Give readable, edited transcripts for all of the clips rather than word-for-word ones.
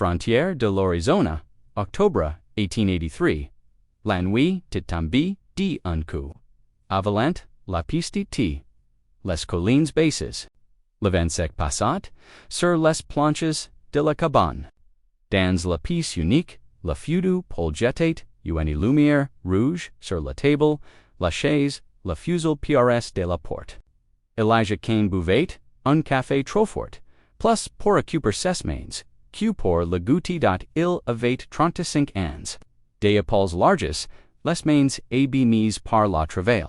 Frontière de l'Arizona, Octobre 1883. La nuit t'établit d'un coup. Avalant la piste t. Les collines basses. Le vent sec passat sur les planches de la cabane. Dans la pièce unique, le feu projetait une lumière rouge sur la table, la chaise, le fusil PRS de la porte. Elijah Kane buvait un café trop fort, plus pour occuper ses mains, que pour le goûter il avait 35 ans. Des épaules larges, les mains abîmées par la travail.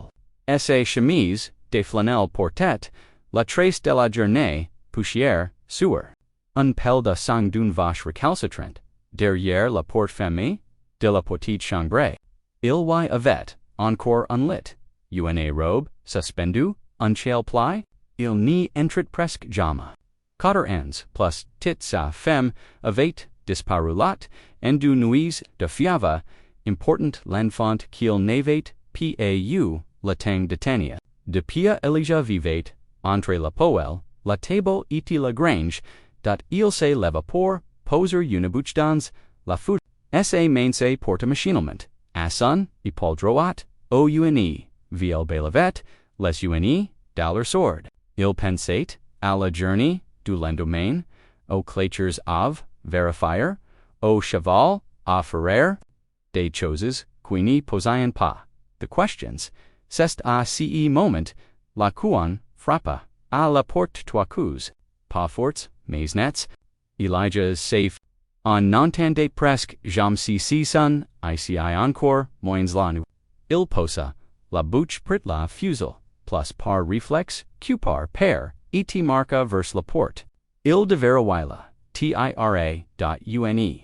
Ses chemises, de flanelle portaient, la trace de la journée, poussière, sueur. Un pelle de sang d'une vache recalcitrante, derrière la porte fermée de la petite chambre. Il y avait encore un lit, une robe suspendue, un châle pli, il n'y entrait presque jamais. 4 ans plus tit sa femme avait disparu lot, en 2 nuits de fièvre, important l'enfant qu'il n'avait pas le temps de tenir. Depuis Elijah vivait entre la poêle, la table et la grange, il se leva pour poser une bouche dans la food. Sa main se porte machinalement, à son épaule droite, au une, viel belevet, les une, dans leur sword. Il pensait à la journée du lendemain, aux clatures av, verifier, au cheval, à ferrer, des choses qui n'y posaient pas. The questions, c'est à ce moment, la couan frappa, à la porte 3 coups, pas forts, mais nets. Elijah's safe. On n'entendait presque jamais si son, ici encore, moins la nuit. Il posa, la bouche prit la fusil, plus par réflexe, que par peur, et marqua vers la porte. Il devera wila, tira.une.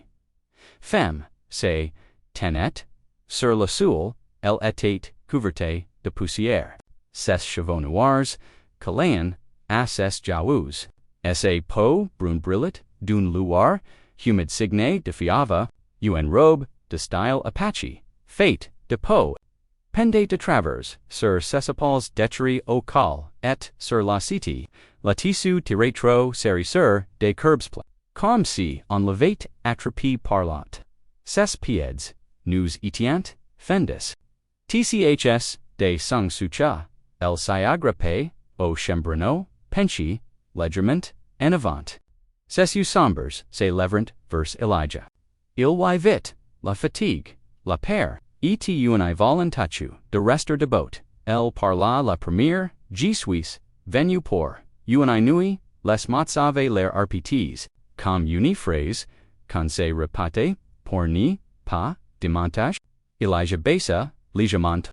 Femme, se, tenait, sur le sol, elle était couverte de poussière. Ses cheveux noirs, calaient, à ses joues. Sa peau brune brûlait, d'une lueur, humide signe de fièvre, une robe, de style Apache, faite de peau. Pendait de travers, sur ses épaules détruits au col, et sur la cité, la tissu tiré trop serré sur des curbs plats. Comme si on l'avait attrapé par lot. Ses pieds, nous étions, fendis. Tchs, des sang sucha, elle s'y agrippait, au chambreau, penché, légèrement, en avant. Ses yeux sombres se lèverent vers Elijah. Il y vit, la fatigue, la peur, et une volontaire de rester debout. Elle parla la première, je suis venu pour, une nuit, les mots avaient l'air arpétés, comme une phrase, qu'on se répétait, pour ni, pas, dimanche. Elijah baissa, légèrement.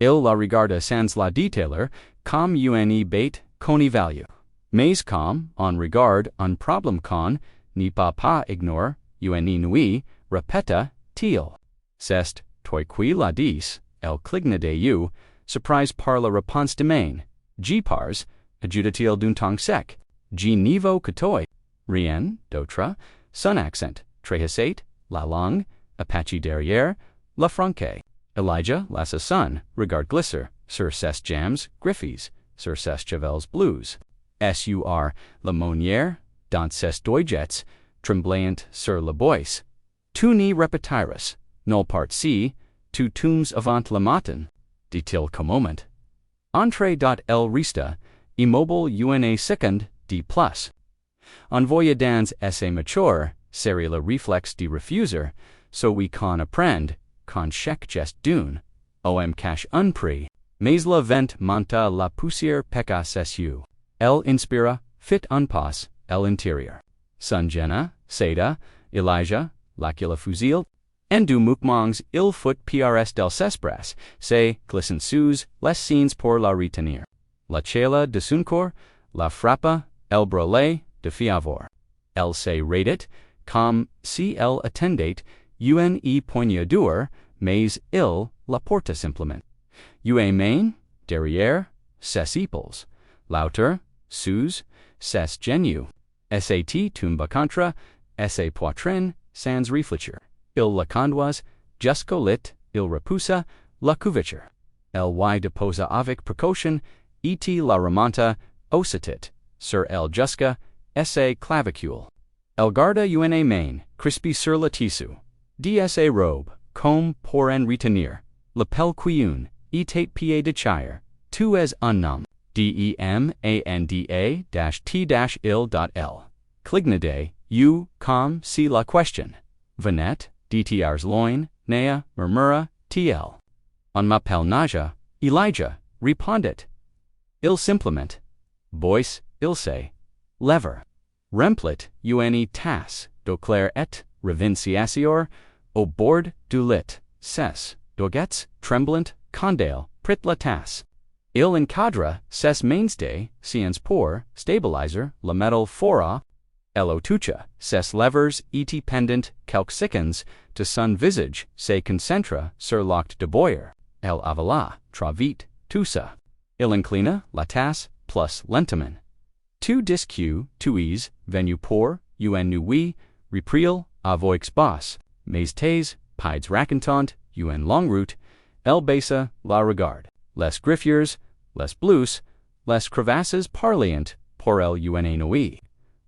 Il la regarda sans la détailer, comme une bête qu'on value. Mais comme, on regarde un problème qu'on n'y peut pas ignore, une nuit, répéta-t-il. C'est, toi qui la dis, elle cligna de you, surprise par la réponse de main. J pars, ajouta-t-il d'un ton sec. J niveau que toi. Rien, d'autre, son accent, trahissait, la langue, Apache derrière, la franque. Elijah lassa son, regard glisser, sur ses jams, griffies, sur ses chevels blues. Sur la monnière, dans ses doigts, tremblant sur la boisse. Tu n'y repetiras, nul part si, tu tombes avant le matin, dit-il qu'au moment. Entrez elle resta, immobile une seconde, de plus. En voyant dans essai mature, serrer le réflexe de refuser, so we qu'on apprend, qu'on chaque geste d'une, om cache un prix, mais le vent monta la poussière pecca ses yeux. Elle inspira, fit un pas, elle intérieur. Son Jenna, Seda, Elijah, lacula fusil, en du mouvements il faut PRS del cespras, se glissent sous les scenes pour la retenir. La chela de son corps, la frappa, el brûlait, de fièvre. Elle se raidit, comme si elle attendait, une poignardure, mais il la porta simplement. Main, derrière, ses épaules, lauter, sous, ses genoux, sat tomba contre, sa poitrine, sans réfléchir. Il la conduise, jusqu'au lit, il repoussa, la couverture. Elle y déposa avec précaution, et la remonta, aussitôt, sur elle jusqu'à, sa clavicule. Elle garda une main, crispy sur le tissu. Dsa robe, comme pour en retenir, l'appel qu'une, etat pied de chire, tu es un homme. Demanda-t-il.l. Clignade, you, comme si la question. Venet, dtrs loin, nea, murmura, tl. On m'appelle Naja, Elijah, répondit. Il simplement. Bois, il say. Lever. Remplit, une tasse, doclaire et, revinciacior, au bord du lit, ses, doggets, tremblant, condale, prit la tasse. Il encadre, ses mainstay, science pour, stabilizer, la metal fora, elle toucha, ses levers, et pendant, quelques secondes, to son visage, se concentra, sur l'acte de boire, elle avala, trop vite, tout ça. Il inclina, la tasse, plus lentement. Tu disque, tuis, venu pour, un nuit, reprile, avoix bas, mais tes, pides racontant, un long route, elle baissa, la regarde. Les griffiers, les bleus, les crevasses parliant, pour elle une nuit.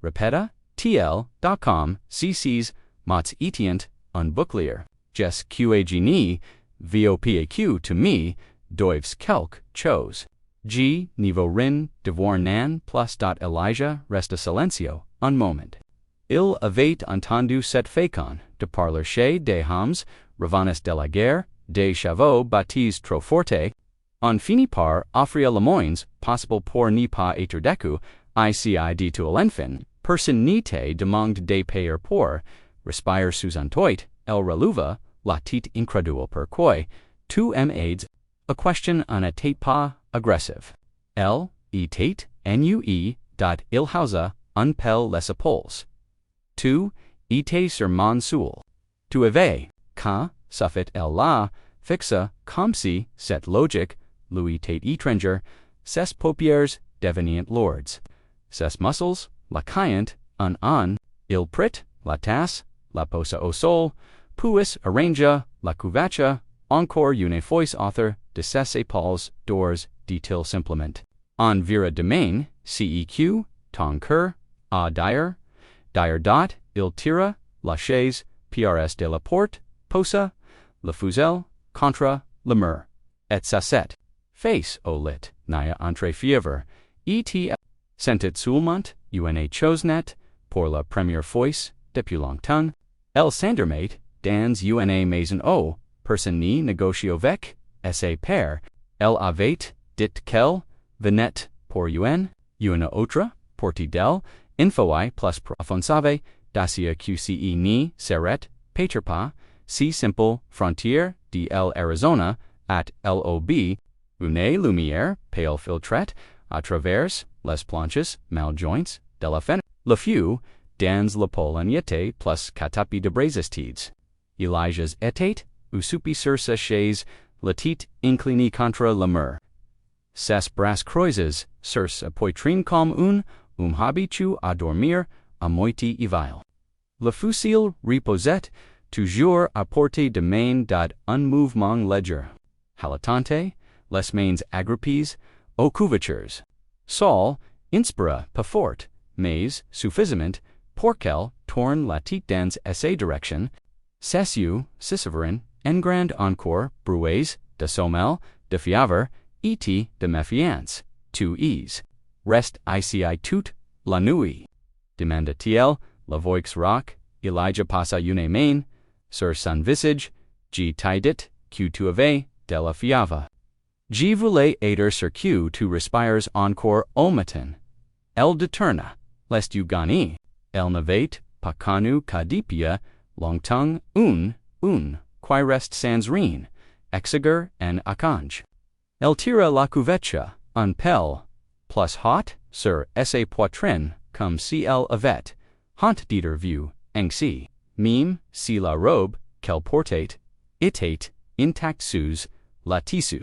Repeta, tl.com, cc's, mots etient, un bouclier, jes qagni, vopaq to me, doivs quelque, chose. G, niveau rin, devoir nan, plus dot Elijah, resta silencio, un moment. Il avait entendu cette fécon, de parler chez des hommes, revannes de la guerre, des chevaux baptisés trop forte, on finit par offrir le moins possible pour ne pas être déçu, icid to l'enfant, personne ne te demande de payer pour, respire sous un toit, elle releva, la tête incrédule pourquoi, tu m'aides, a question en était pas aggressive. Elle, était, nue, dot ilhausa, un pel les épaules. Tu, étais sur mon soul. Tu avais, quand, suffit elle là, fixa, comme si, cette logique, lui tate étranger, ses paupières, devenient lourdes. Ses muscles, la caillante, un, il prit, la tasse, la posa au sol, puis arrangea, la couvacha, encore une fois author, de ses épaules, d'ors, dit-il simplement. En vira demain, ceq, ton cœur, a dire dot, il tira, la chaise, prs de la porte, posa, le fusil, contre, le mur, et sasset. Face au lit, nia entre fièvre, et sentit soulmont, une chosnet, pour la première fois, depuis longtemps, elle s'endermait, dans une maison o, personne ni negocio vec, sa père, elle avait, dit qu'elle, venait, pour une autre, porti d'elle, infoi plus profonsave, dacia qce ni, seret, paterpa, si simple, frontière, de Arizona, at lob, une lumière, pale filtrette, à travers, les planches, maljoints, de la fenêtre, le feu, dans la poloniette, plus catapi de brasistides. Elijah's était, usupi sur sa chaise, la tête inclinée contre le mur. Ses bras croisés, sur sa poitrine comme habitu à dormir, à moitié ivile. Le fusil reposait, toujours à portée de main d'un mouvement léger. Haletante, les mains agrippées, aux couvertures. Saul, inspira, pas fort, mais, suffisamment, pour qu'elle tourne la tête dans sa direction, cessu, ciceverin, en grand encore, bruez, de sommel, de fièvre, et de méfiance, tu ease. Reste ici toute la nuit. Demanda-t-il, la voix rock, Elijah passa une main, sur son visage, G tidit, que tu avais, de la fièvre. G voulait aider sur que tu respires encore au matin. Elle détourna, lest tu gagnes. Elle n'avait pas connu qu'adipia, longtemps, qui reste sans rien, exeger en akange. Elle tira la couverture, un pel, plus hot, sur sa poitrine, comme si elle avait, hant diter vue, ainsi, même si la robe, qu'elle portait, était, intacte sous, la tissu.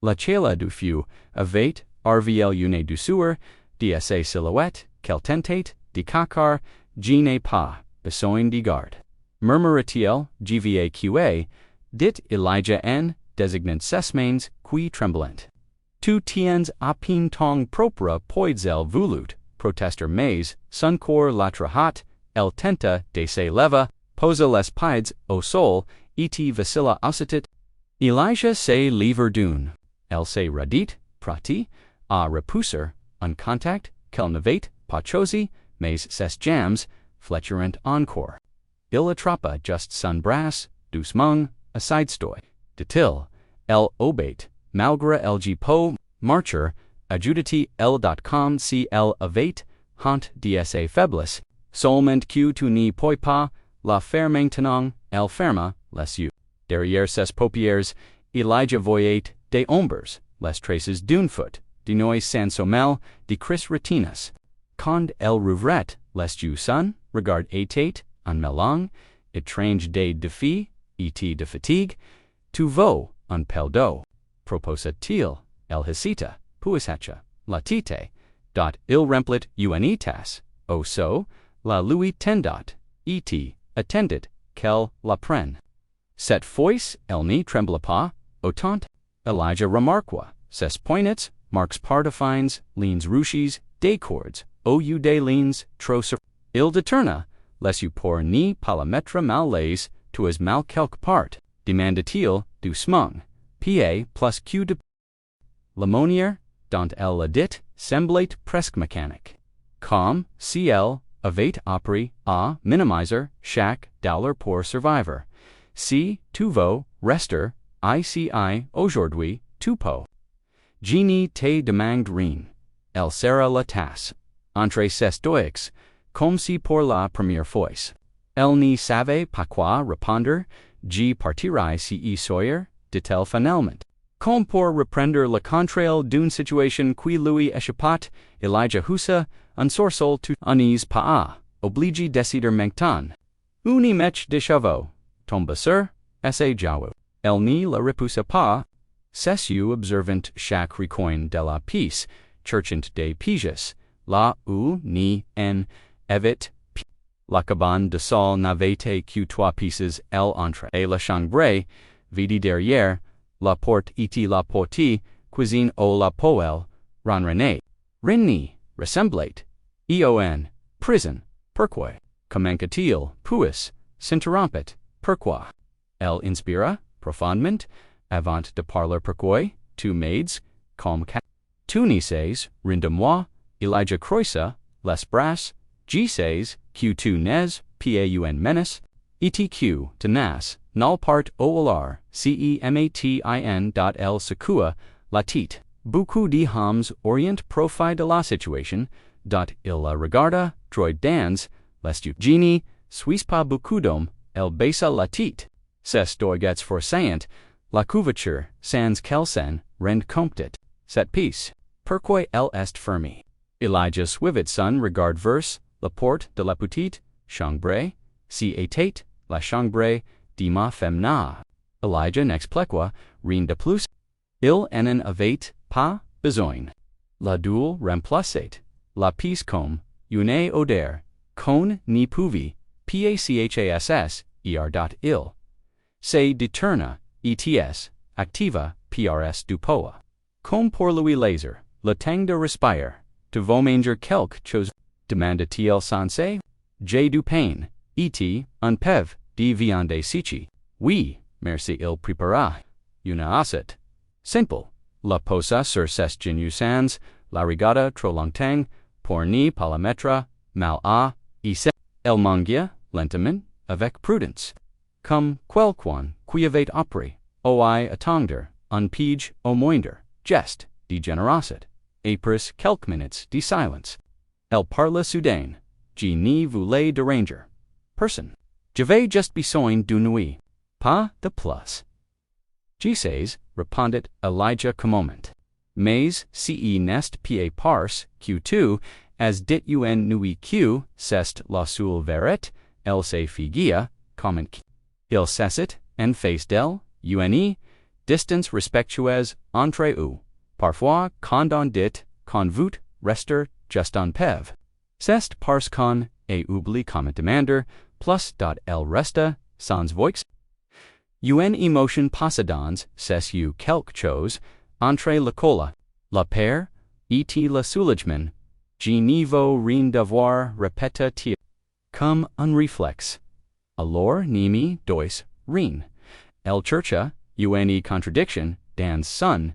La chela du feu, avait, rvl une douceur, de sa silhouette, qu'elle tentait, de cacar, je n'ai pas, besoin de garde. Murmura-t-il, gvaqa, dit Elijah en, désignant ses mains, qui tremblant. Tu tiens à peine ton propre poidsel voulut, protester mais, son corps l'autre hâte, elle tenta de se lever, posa les pides, au sol, et vacilla ausitit. Elijah say lever dune. Elle say radit, prati, a repousser, un contact, quel navate, pachosi, mais ses jams, fletcherant encore. Il attrapa just son brass, doucement, a sidestoy. De-til, elle obate, malgré lg po, marcher, adjuditi l.com c l avate, hant dsa faiblesse, solment q tu ni poi pas, la faire maintenant, elle ferma, les yeux. Derrière ses paupières, Elijah voyait des ombres, les traces d'une foot, de noise sans sommel, de cris retinas. Quand elle rouvrait les yeux sun, regard était, un melang, étrange des défis, et de fatigue, tu vaux, un pel d'eau. Proposa-t-il, el hicita, puishacha, latite, dot il remplit unitas, o so, la lui tendot, et, attendit, quel la prenne. Cette fois, elle n'y tremble pas, autant. Elijah remarqua, ses poignets, marques partafines, lignes rouges, des cordes, ou des lignes, trop il deterna, les you pour ni palametra mal les, tu as mal quelque part, demanda-t-il, doucement, pa plus q de l'aumônière, dont elle la dit, semblait presque mécanique. Comme, si elle, avait appris, à, minimiser, chaque dollar pour survivre. Si, tu veux, rester, ici, aujourd'hui, tu peux. Genie te demande rien. Elle serra la tasse. Entre ses doigts, comme si pour la première fois. Elle n'y savait pas quoi répondre, je partirai si y soyez, dit-elle finalement. Comme pour reprendre le contrôle d'une situation qui lui échappait, Elijah houssa, un sursaut tout unis pas, obligé décider maintenant. Une mèche de chevaux, tombe sur, essaie jaou. Elle n'y la repoussa pas, ses yeux observant chaque recoin de la pièce, cherchant des pièges, là où ni en évite. La cabane de sol n'avait que trois pieces, elle entre et la chambre, vide derrière, la porte et la porte, cuisine ou la poêle, renrené. Rini, ressemblait, eon, prison, pourquoi, commenca-t-il, puis, s'interrompit, pourquoi. Elle inspira, profondément, avant de parler pourquoi, tu maids, comme cat. Tu n'y sais, rien de moi, Elijah croisa, les bras, je sais, que tu n'es, paun menace, etq, tenace, nulle part olar, cematin dot el secua, latit, beaucoup de hommes orient profit de la situation, dot il la regarda, droit dans, les tu genie, suis pas beaucoup d'hommes, el baissa latit, ses doigts forçant, la couverture, sans kelsen, rend comptit, cette piece, pourquoi elle est fermée. Elijah suivit son regard vers, la porte de la petite chambre, si était, la chambre, de ma femme na. Elijah n'expliqua, rien de plus. Il n'en avait pas besoin. La doule remplaçait, la pièce comme, une odeur, qu'on n'y pouvait, pachass, il. Se deterna, ets, activa, prs du poa. Comme pour lui laser, le temps de respirer, de vos manger quelque chose, demanda-t-il sensé? J'ai du pain, et, un peu, de viande sichi. Oui, merci il prépara. Une assiette. Simple. La posa sur ses genoux sans, la regarda trop longtemps, pour ni palametra, mal à, et se, elle mangia, lentement, avec prudence. Comme quelqu'un qui avait appris, oi attendre, un pige au moindre, geste, de générosité, après quelques minutes de silence. Elle parla soudain, je n'y voulais déranger personne. J'avais juste besoin d'une nuit, pas de plus. Je sais, répondit Elijah comment. Mais si n'est pas parce que tu, as dit une nuit que, c'est la seule vérité, elle se figia, comment il cessit, en face d'elle, une distance respectueuse entre eux. Parfois, quand on dit, qu'on veut rester juste un peu. C'est parce qu'on est oublie comme demander, plus dot elle resta, sans voix. Une émotion possédons, c'est you quelque chose, entre le cola, la peur, et le soulagement, je n'y veux rien devoir répéter comme un réflexe. Alors, nimi, dois, rien. Elle chercha, une contradiction, dans son,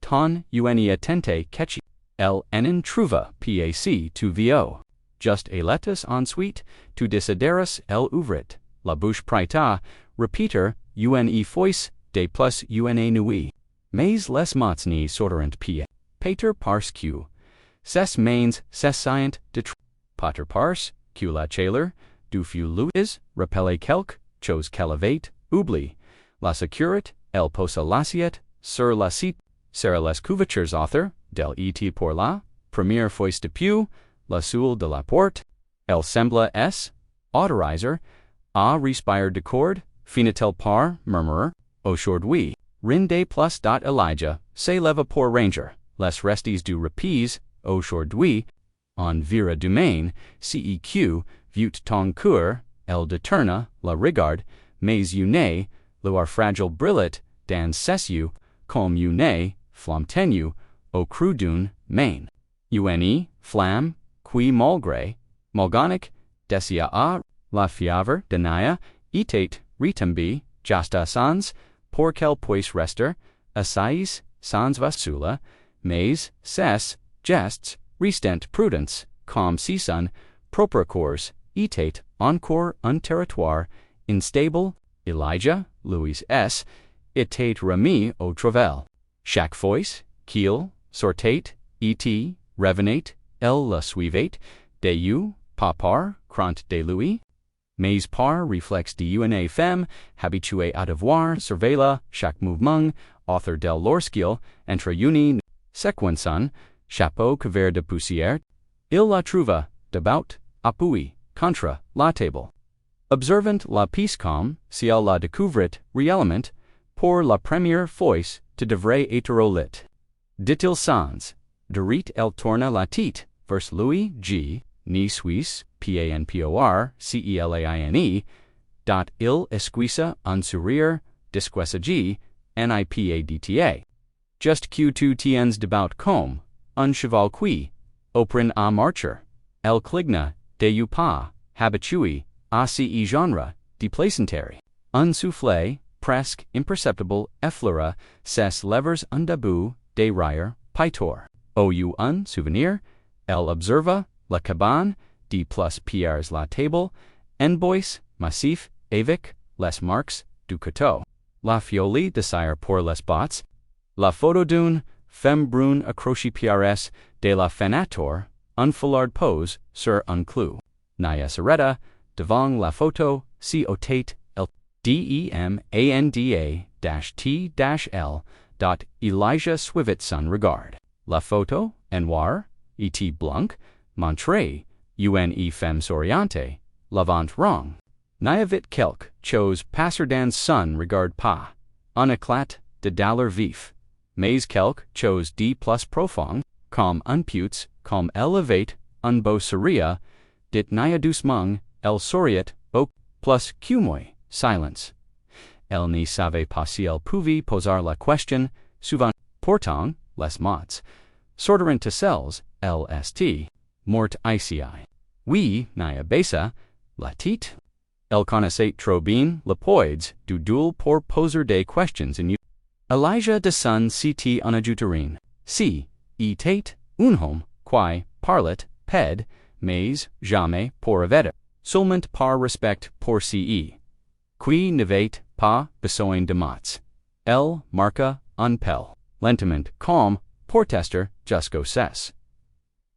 ton une attente catchy. Elle en trouva, pac, tu vo. Just a lettuce ensuite, tu desideras elle ouvrit, la bouche prêta, repeater, une fois, de plus une nuit. Mais les mots ni sorterent pa. Pater parce que. Ses mains, ses scient, de pater parce, que la chaleur, du fut is, repelle quelque, chose qu'elevate, oublie. La securit, elle posa laciet, sur la cite, sera les couvertures author, del et pour la, première fois depuis, la soule de la porte, elle sembla s, autorizer, a respire de cord, finit-elle par, murmurer, aujourd'hui, rinde plus dot Elijah, se leva pour ranger, les restes du repise, aujourd'hui, en vira domaine, ceq, veut ton cœur, elle détourna, la regarde, mais une, loir fragile brillet, dans ses comme une, flamme tenue, au cru d'une main. Une, flamme, qui malgré, malgonic, desia a, la fièvre, denia, etate, retumbi, justa sans, pour quel puis rester, assais, sans vasula, mais, ses, gests, restent prudence, comme season, propre cours, etate, encore un territoire, instable, Elijah, Louis S., etate remis au travail. Chaque fois, qu'il, sortate, et, revenait, elle la suivait, de pas par, crant de lui, mais par réflexe de une femme, habituée à devoir surveiller chaque mouvement, author del lorsqu'il, entre une, sequençon, chapeau couvert de poussière, il la trouva, debout, appuyé, contre, la table. Observant la pièce comme, si elle la découvrit, réellement, pour la première fois, te devrait être au lit. Dit-il sans, de rite elle tourna la tête, vers Louis G, ni suis, panpor, celaine, dot il esquissa un sourire, disquessa G, nipadta. Just q2 tiens debout comme, un cheval qui, oprin à marcher, elle cligna, de pas, habitui, ace genre, déplacentary, un souffle, presque imperceptible, effleura, ses levers un debout, de rire, paitor, ou un souvenir, elle observa, la cabane, d plus pierres la table, en bois, massif, avec, les marques, du couteau, la fiole desire pour les bottes, la photo d'une, femme brune accrochée pierres, de la fenator, un foulard pose, sur un clou, Naya Sereta, devant la photo, si otate, el, demanda-t-l, dot Elijah suivit son regard. La photo, noir, et blanc, montrer, une femme souriante, l'avant wrong. Naya vit quelque, chose passer dans son regard pas, un éclat de dollar vif, mais quelque chose de plus profond, comme un putes, comme elevate, un beau sourire, dit Naya doucement, elle souriait, beau, plus qu'moi, silence. Elle ne savait pas si elle pouvait poser la question, souvent, pourtant, les mots, sortirent celles, lst, mort ici. Oui, Naya baissa, la tête. Elle connaissait trop bien le poids du duel pour poser des questions in you. Elijah de son ct unadjuterine, si, etate, un homme, qui, parlet, ped, mais, jamais, pour aveta, seulement par respect pour ce, qui n'avait pas besoin de mots. Elle marqua un pel, lentement, comme, pour tester, jusqu'au ses.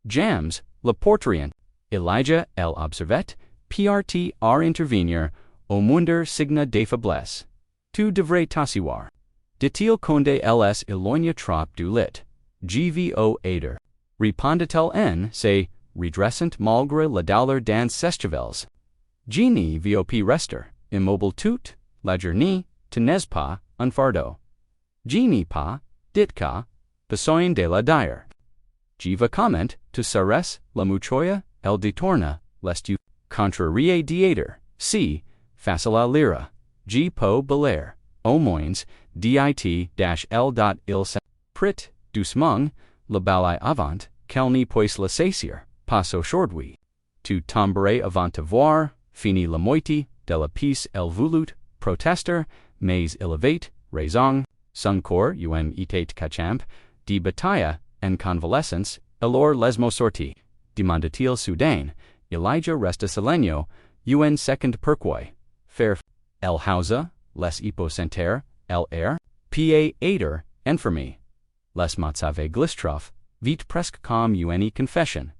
Jams, le portrien, Elijah elle observait, prt ar intervenir, au moindre signe de faiblesse. Tu devrais t'asseoir. Dit-il conde ls éloigne trop du lit. Gvo aider. Répondit-elle en, se, redressant malgré la douleur dans ses cheveux. Genie vop rester, immobile toute, la journée, tenez pas, un fardeau. Genie pas, dit ka, besoin de la dire. Jiva comment, tu seras, la muchoya, el détourna, lest tu, contrarié diater, si, facile à lire, G po belair, au moins, dit-l.il prit, doucement, le balai avant, qu'elle n'y puisse le saisir, pas aujourd'hui. Tu tomberais avant te voir, fini la moitié, de la pièce Elle voulut, protester, mais élevate, raison, son corps était cachamp, de bataille, en convalescence, alors lesmo sorti, demanda-t-il soudain, Elijah resta silencio, second pourquoi, faire, Elle hausa, les hypocentaire, Elle air, pa aider, enfermé, les motsave glistrof, vite presque comme confession,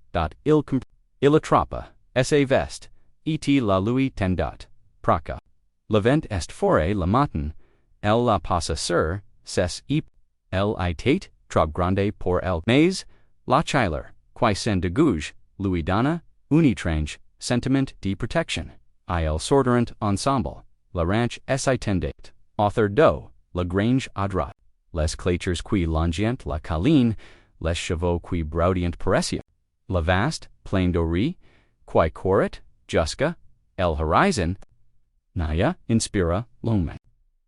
il attrapa, sa veste, et la lui tendot, praca. Le vent est fore le matin, Elle la passa sur, ses Elle était, trop grande pour Elle, mais, la chailer, qui s'en dégouge, lui donna, un étrange, sentiment de protection, il sortirent ensemble, la ranch s'étendait, author d'eau, la grange à droite, les clatures qui longient la colline, les chevaux qui broudient paressio, la vaste, plaine dorée, qui courait, jusqu'à, el horizon, naya inspira, longue.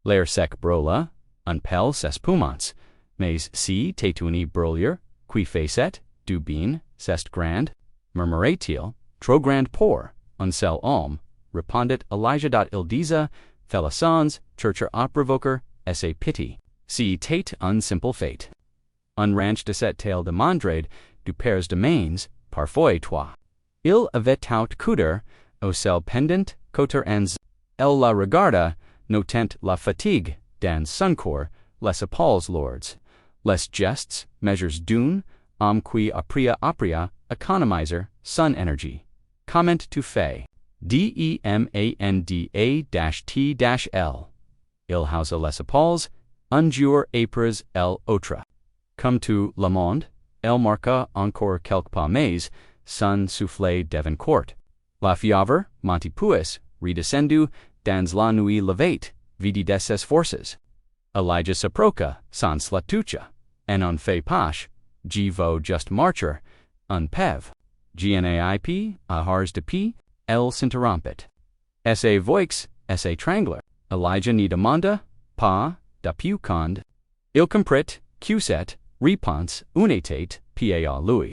L'air sec brola, un pel ses poumons, mais si tétuni brolier, qui facet, du bien, c'est grand, murmurait-il, trop grand pour, un seul homme, répondit Elijah. Il disait, félicons, chercher à provoquer, sa pitié. Si tate un simple fait. Un ranch de cette tale de mandrade, du pères de mains, parfois toi. Il avait tout couder, au sel pendant, coter ens. Elle la regarda, notant la fatigue, dans son corps, les épaules lourdes, les gestes, mesures d'une, homme qui apria, économiser, son énergie. Comment tu fais? Demanda-t-l. Il hausa les épaules, un jour après l'autre. Comme tout le monde, elle marqua encore quelques pas mais, son souffle devancourt. La fièvre, monti puis, redescendu, dans la nuit levate, vidi de ses forces. Elijah s'approcha, sans la touche, en un fait pas, veau just marcher, un pev. Gnaip, a hars de pi, elle s'interrompit. Sa voix, sa trangler, Elijah ni demanda, pas, d'appui cond. Il comprit, qset, réponse, unetate, pa lui.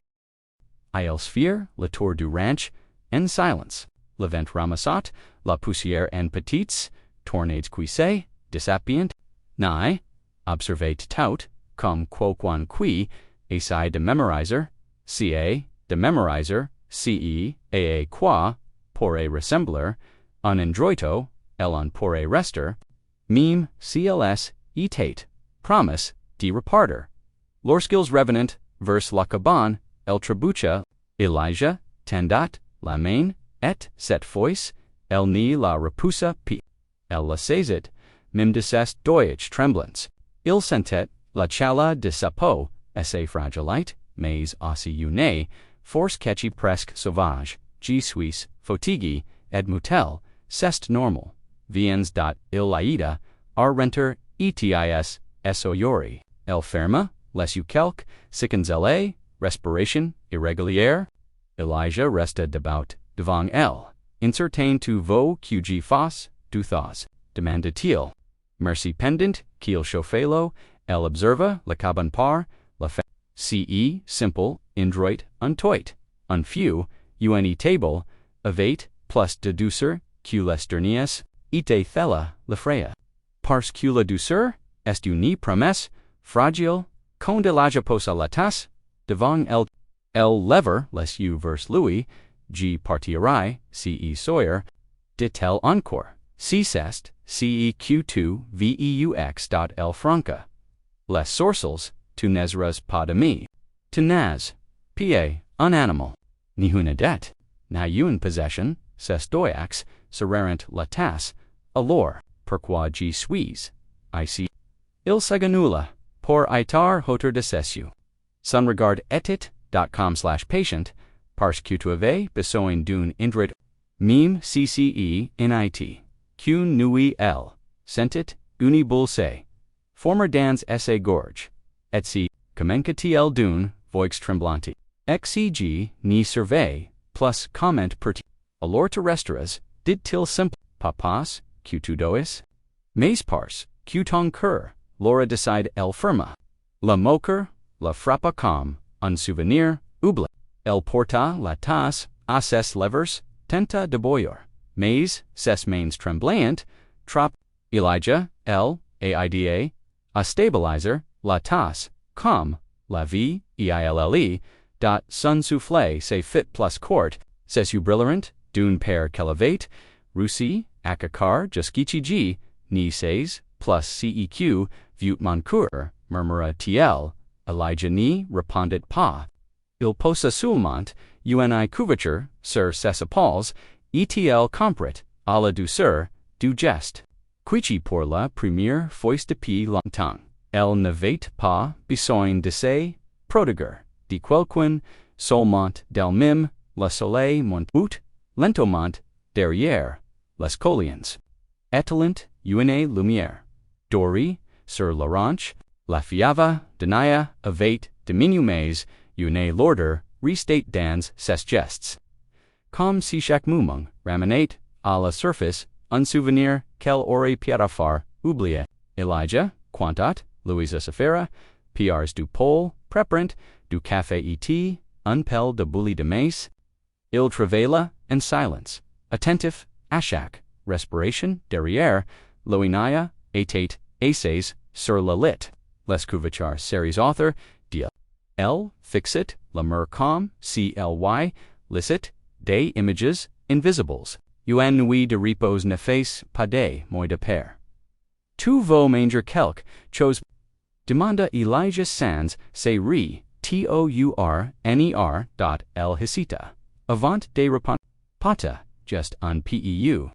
Il sphère, le tour du ranch, en silence. Le vent ramassat, la poussière en petites, tornades cuissées, disapient, ni, observait tout, comme quoiqu'on qui, essaye de mémoriser, ca, de mémoriser, ce, aa quoi, pourrait ressembler, un endroito, elle en pourrait rester, meme, cls, etate, promise, de reparter. Lorsqu'ils revenant, vers la cabane, elle trebucha, Elijah, tendot, la main, et, cette fois, elle ni la repoussa pi. Elle la saisit, mim de ses doyage tremblants. Il sentait, la chala de sa peau, assez fragilite, mais aussi une, force catchy presque sauvage, suis, fatigué, et mutel, c'est normal. Viens il aida, ar renter, etis, soyori. Elle ferma, les quelque, sickens la, respiration, irrégulière. Elijah rested devant elle, incertain tu vos qg fas, du thas, demanda-t-il. Merci pendant, qu'il chauffelo, elle observa, la cabane par, la fe. Ce, simple, indroit, untoit, unfew, une table, avate, plus de douceur, que les derniers, ite thella, la freya. Parce que la douceur, est une promesse, fragile, quand Elijah posa la tasse, devant elle lever, les yeux vers lui, G partirai, ce Sawyer, dit-elle encore, si c'est, ceq2 veux. El franca. Les sourcils, tu n'eseras pas de mi. Tu n'as, pa, un animal, ni une dette, na une possession, ces doyax, sererent la tasse, alors, pourquoi je suis, ici. Il seganula, pour itar hoter de cessu. Son regard etit.com/patient, parce que tu avais besoin d'une indrid, meme cce in it, qu'une nuit elle, sentit, uni bulse, former dans essa gorge, et si, commenca-t-il d'une, voix tremblante, xcg, ni surveille, plus comment perti, alors terrestras, dit-il simple, papas, que tu dois, mais parce, que ton cœur, Laura decide elle firma, la moquer, la frappa comme, un souvenir, oubli, elle porta la tasse, à ses levers, tenta de boire, Mais, ses mains tremblant, trop. Elijah, Elle, aida, a stabilizer, la tasse, comme, la vie, eille, dot sun soufflé, c'est fit plus court, c'est brillant, d'une paire qu'elevate, russi, akakar, jusquichi, ni sais, plus ceq, vut mon cœur, murmura-t-il, Elijah ni répondit pas. Il posa seulement, uni couverture, sur ses épaules, et-il comprit, à la douceur, du geste. Quichi pour la première fois depuis longtemps. Elle n'avait pas besoin de se prodiguer, de quelqu'un, seulement d'elle-même, le soleil monte lentement derrière les collines. Étalent une lumière. Dorée, sur la ranche, la fiava denia avait diminué mais une lourdeur restait dans ses gestes. Comme si chaque mouvement ramenait à la surface un souvenir qu'elle aurait pu faire oublier. Elijah, quantat, Louisa Safira, Prs du pôle, preparant, du café et un pel de bouillie de mais. Il travailla en silence, attentif, à chaque respiration derrière, l'oïnia était assise sur le lit. Les couvertures series author, dia. Elle fixit la mer comme cly, licit, des images invisibles. Un nuit de repos ne fait pas des mois de pair. Tu veux manger quelque chose? Demanda Elijah sans se ri, tourner, dot el hicita. Avant de répondre, pata, just un peu.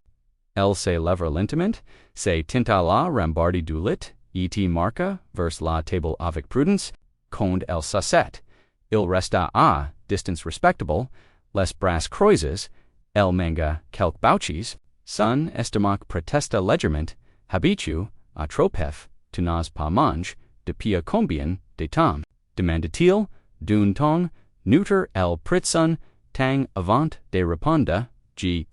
Elle se lève lentement, se tinta la rambardi du lit, et marqua vers la table avec prudence, quand elle s'assit. Il resta à distance respectable, les bras croisés, elle manga quelques bouchées, son estomac protesta légèrement, habitu, à tropef, tu n'as pas mange, depuis combien de temps, demande-t-il, d'un ton, neutre elle pritson, tang avant de répondre, g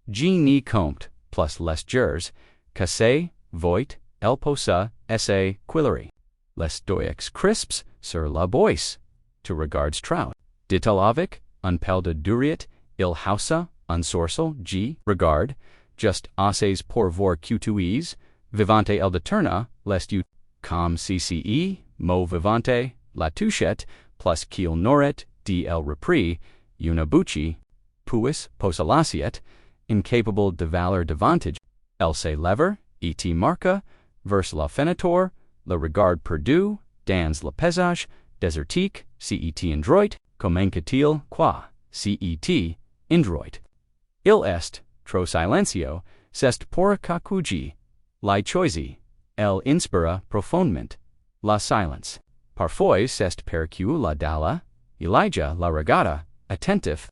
ni compte, plus les jours, casse, voit, elle posa, esse, quillery. Les doix crisps, sur la boisse, tu regardes trout. Dit-elle avec, un pel de duriet, il hausa, un sourcil, g, regard, just assez pour voir que tu es, vivante elle détourna, lest you, comme cce, mot vivante, la touchette, plus qu'il n'aurait, dit elle repris, una bucci, puis posalaciet, incapable de valer davantage, elle se lève, et marqua, vers la fenêtre, le regard perdu, dans le paysage, désertique, cet indroit, comenque-t-il, quoi, cet indroit. Il est, trop silencio, c'est pour cacugi, la choisi, elle inspira profondement, la silence. Parfois c'est per que la dalla, Elijah la regada, attentif.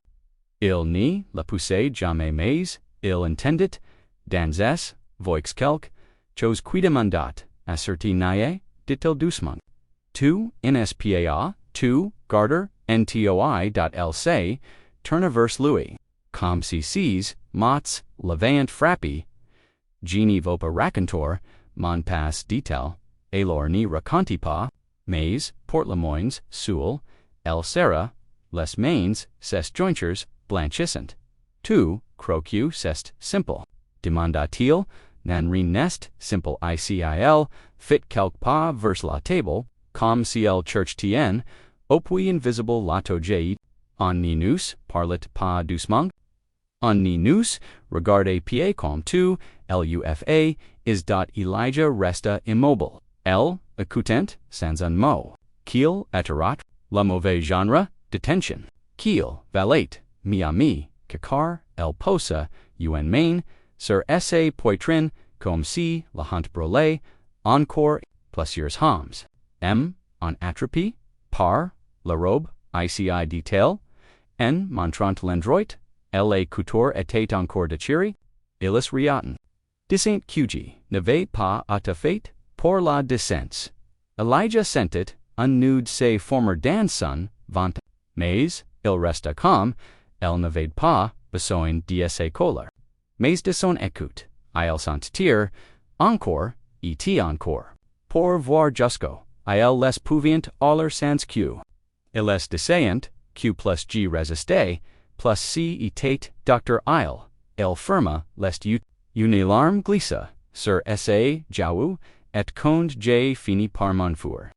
Il ni la poussait jamais mais, il entendit, dans es, voix quelque, chose qui demandat, asserti naie, dit-il doucement. Tu, nspa, tu, garder, ntoi, lc, tourne vers lui, comme si sees, mots, levant frappi, genie vopa racontor, mon passe dit-elle, alors ni raconti pas, mais, portlemoins, soul, el sera, les mains, ses jointures, blanchissant. Tu, crocu, c'est simple. Demanda-t-il, nan rien nest, simple icil, fit quelque pas vers la table, comme si elle church tien, opui invisible lato jait, en ni nous, parlet pas doucement. En ni nous, regarde pied comme tu, lufa, is dot Elijah resta immobile. Elle, écoutant, sans un mot. Qu'il, atterat, le mauvais genre, detention. Qu'il, valet, mi ami, cacar, el posa, un main, sur esse poitrin, comme si, la hant brûlée, encore, plusieurs hommes. M, en atropie, par, la robe, ici detail, en, montrant l'endroit, la couture était encore de chiri, illis riaten. Descent QG, n'avait pas été fait, pour la descente. Elijah sentit, un nude ses former danson, vant, mais, il resta comme, elle n'avait pas, besoin d'y coller. Mais de son écoute, il sentir, encore, et encore. Pour voir jusqu'au, il les pouvient aller sans Q. Il est descendant, Q plus G résisté, plus C était Dr. Il, Elle ferma, lest une larme glissa, sur sa joue, et conde j fini par m'enfuir.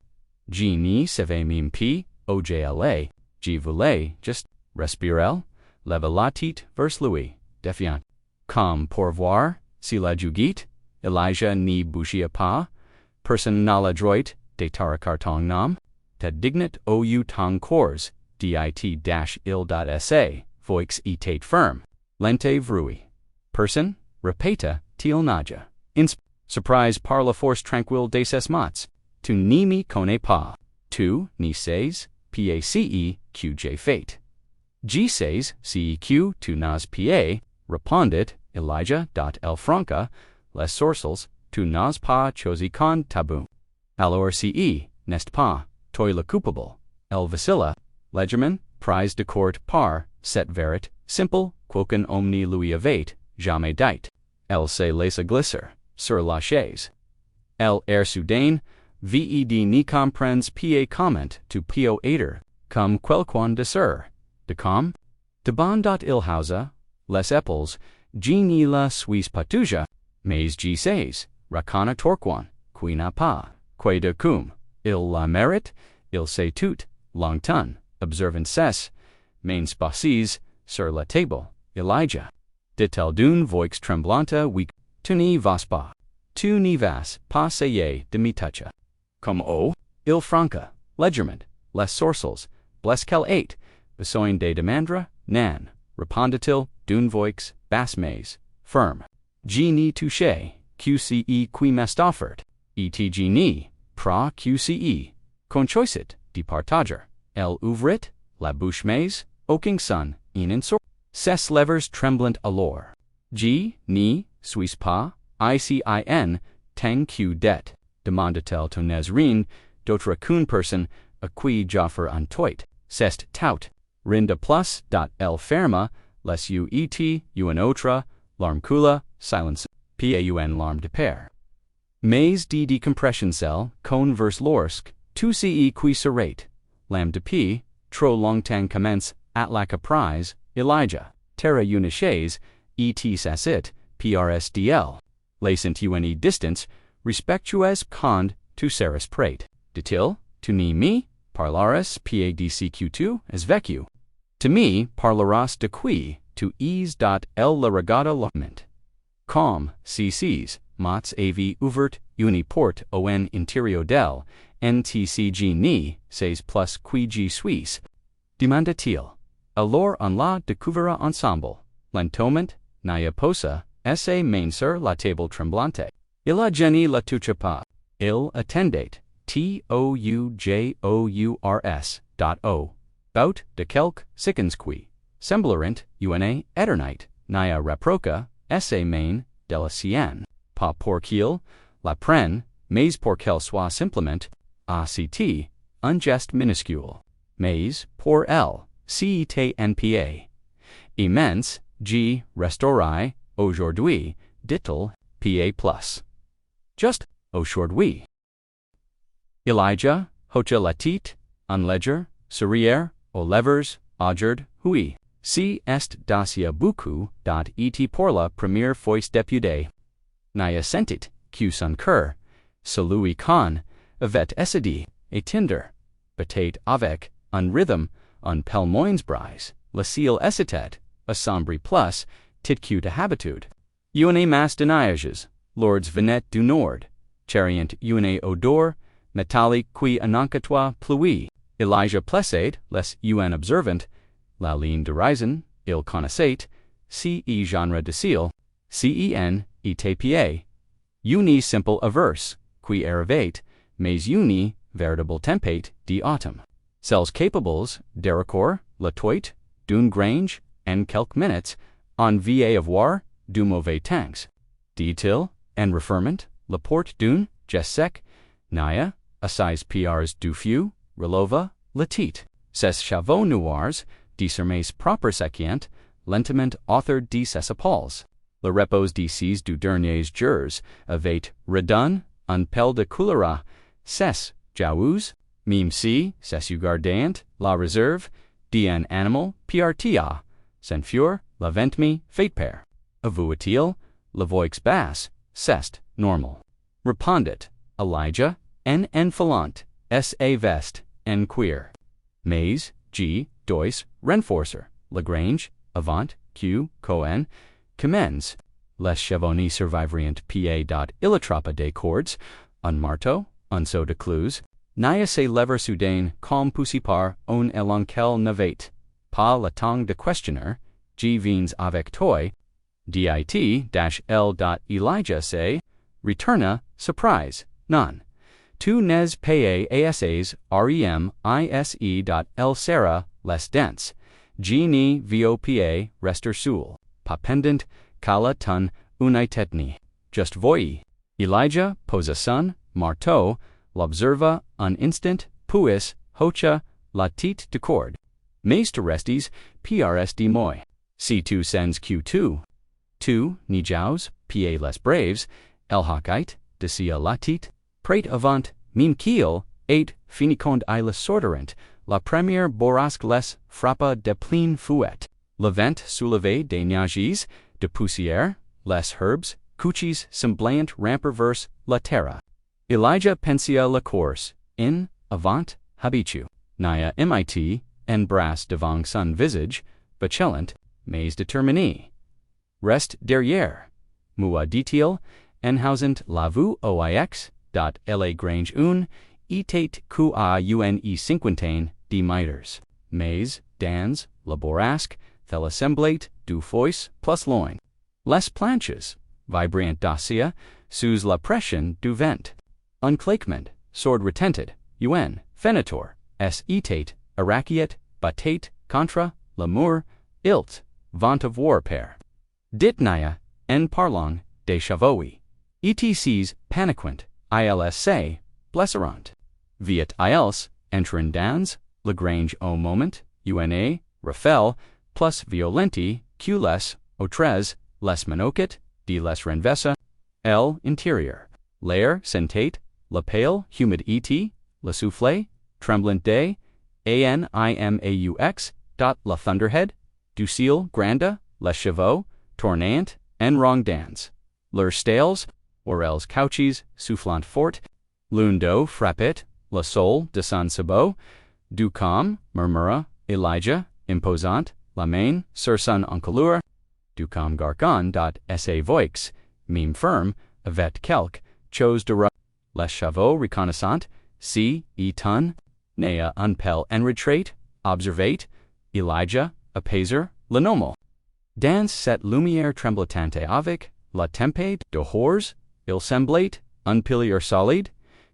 G ni savait même p, ojla, G voulait, just, respirel, leva la tête vers lui, défiant. Comme pour voir, si la jugit, Elijah n'y bougia pas, personne n'a la droit, de taracar ton nom, te dignit ou ton corps, dit-il-il.sa, voix etate ferme, lente vrui. Person, repeta, til naja. Surprise par la force tranquille de ses mots. Tu ni me connais pas. Tu ni sais, pace, qj fate. G says, ceq, tu n'as pas, répondit, Elijah, el franca, les sourcils, tu n'as pas choisi con tabou. Alors ce, n'est pas, toi le coupable, el vacilla, legerman, prise de court par, set verit, simple, quoiqu'un omni lui avate, jamais dit. Elle se laissa glisser, sur la chaise. Elle soudain, ved ni comprends pa comment tu pio aider, comme quelqu'un de sur, de com? Demanda-t-il hausa, les épaules, G ni la suis patuja, mais G says, racana torquan, qui n'a pas, que de cum, il la mérite, il sait tout, longtemps, observant cesse, mains bassises, sur la table, Elijah. Dit-elle d'une voix tremblante weak, tu n'y vas pas, tu n'y vas pas essayer de me toucher. Comme o, il franca, legerment, les sourcils, bless qu'elle ate, besoin de demandre, nan, répondit-il, d'une voix, basse mais, ferme. G ni touché, qce qui m'est offert, etg ni, pra qce, conchoisit, de partager, elle ouvrit, la bouche mais, aucun son, in sort. Ses levers tremblant alors. G, ni, suis pas, icin, teng q det, demanda-t-elle ton nezrin, d'autre qu'une personne, a qui j'offre un toit, cest tout, rinda plus, elle ferma, les un autre, larme coula, silence, paun larme de père. Mais de decompression cell, con vers lorsque, tu ce qui serate, lam de p, trop longtemps commence, at la caprize, Elijah, terra una chaise, et sassit, prsdl, lacent une distance, respectues conde, tu seras prate, dit-il, tu ni me, parlaras padcq2 as vecu. To me, parleras de qui, tu es el la regata lament. Com, ccs, mots av ouvert, uni port on interior del, ntcg ni, says plus qui g suis, demanda-t-il. Alors on la découvrir ensemble, lentement, naya posa, esse main sur la table tremblante. Il a geni la touche pas. Il attendait, toujous.o, bout de quelque seconds qui, semblarent, una eternite, naya reproca, esse main, de la sienne, pas pour qu'il, la prenne, mais pour qu'elle soit simplement, act, un geste minuscule, mais, pour elle, CETNPA. Immense, G, restaurai, aujourd'hui, dit-il, PA+. Just, aujourd'hui. Elijah, hocha latit, un ledger, sourire, au levers, augerd, hui. Si est dacia beaucoup, et pour la première fois député. Naya sentit, que son cœur, celui con, avait essayé, et tinder, batait avec, un rhythm, un pelmoins brise, la ciel essitet, a sombre plus, titque de habitude. Une masse de nuages, lords venet du nord, charient une odor, metallique qui annoncatois pluie. Elijah plessade, les un observant, la ligne de risen, il connaissait, ce genre de ciel, cen, etpa. Uni simple averse, qui arrivait, mais uni veritable tempête d'automne. Cells capables, d'error, la toit, d'une grange, en quelques minutes, en va avoir, du mauvais temps. Dit-il, en referment, la porte d'une, jes sec, naya, assise prs du feu, relova, latit, ses chevaux noirs, discermes proper secient, lentement author de ses épaules. Le repos de ses du derniers jours, avait, redon, un pel de coulera, ses, joues, meme si, ses gardant, la réserve, d'un animal, prta, s'enfuir, la ventme, fate père. veut-il, la voix basse, c'est normal. Répondit, Elijah, en filant, sa veste, en queer. Mais, dois, renforcer, Lagrange, avant, coen, commends, les chevaux survivrient illattrapa des cordes, un marteau, un saut de clous, nia se lever soudain comme poussipar on elanquel navet, pas le temps de questionner, vins avec toi, dit-elle. Say, returna, surprise, non. Tu n'es paye asas rem sera les dents, ni vopa rester sul, pas pendant, cala ton unitetni. Just voyez. Elijah posa son, marteau, l'observa un instant, puis, hocha, la tête de corde. Mais terrestres, prsd moi. Si tu sens q2. Tu, nijaus, pa les braves, el hockite, decia la tête, prate avant, mim kiel, et finicond il sorderent, la première borrasque les frappa de plein fouet. Le vent soulevait des nuages, de poussière, les herbes, couchis semblant ramperverse la terre. Elijah pensia la course, in, avant, habitu, nia mit, en brasse devant son visage, bachellant, mais déterminé. Reste derrière. Mua dit-il, enhausent la vue oix, la grange un, etate une cinquantaine, de miters. Mais, dans, la borrasque, thelassemblat, du fois, plus loin. Les planches, vibrant dacia, sous la pression du vent. Unclaquement, sword retented, fenitor, s etate, arachiet, batate, contra, l'amour, ilt, vent of warfare. Ditnia, en parlant, des chevaux. Etcs, paniquant, ils say, blesserant. Viet ils, entren dans, Lagrange au moment, Raphael, plus violenti, les, autres, les menocet, de les renvessa, Elle, interior. L'air, sentate, la pale, humid le souffle, tremblant de, animaux, la thunderhead, du ciel grande, les chevaux, tournant, en rong dans. Leurs stales, orels couches, soufflant fort, l'undo frappet, le sol descend sabot, du calme, murmura, Elijah, imposant, la main, sur son encolure, du calme garcon, sa voix, mime ferme, avec quelque, chose de les chevaux reconnaissant, si, ton, nea unpel en retrait, observate, Elijah, apaiser, le nomo. Dans cette lumière tremblotante avec, la tempête, dehors, il semblait, un pilier solide,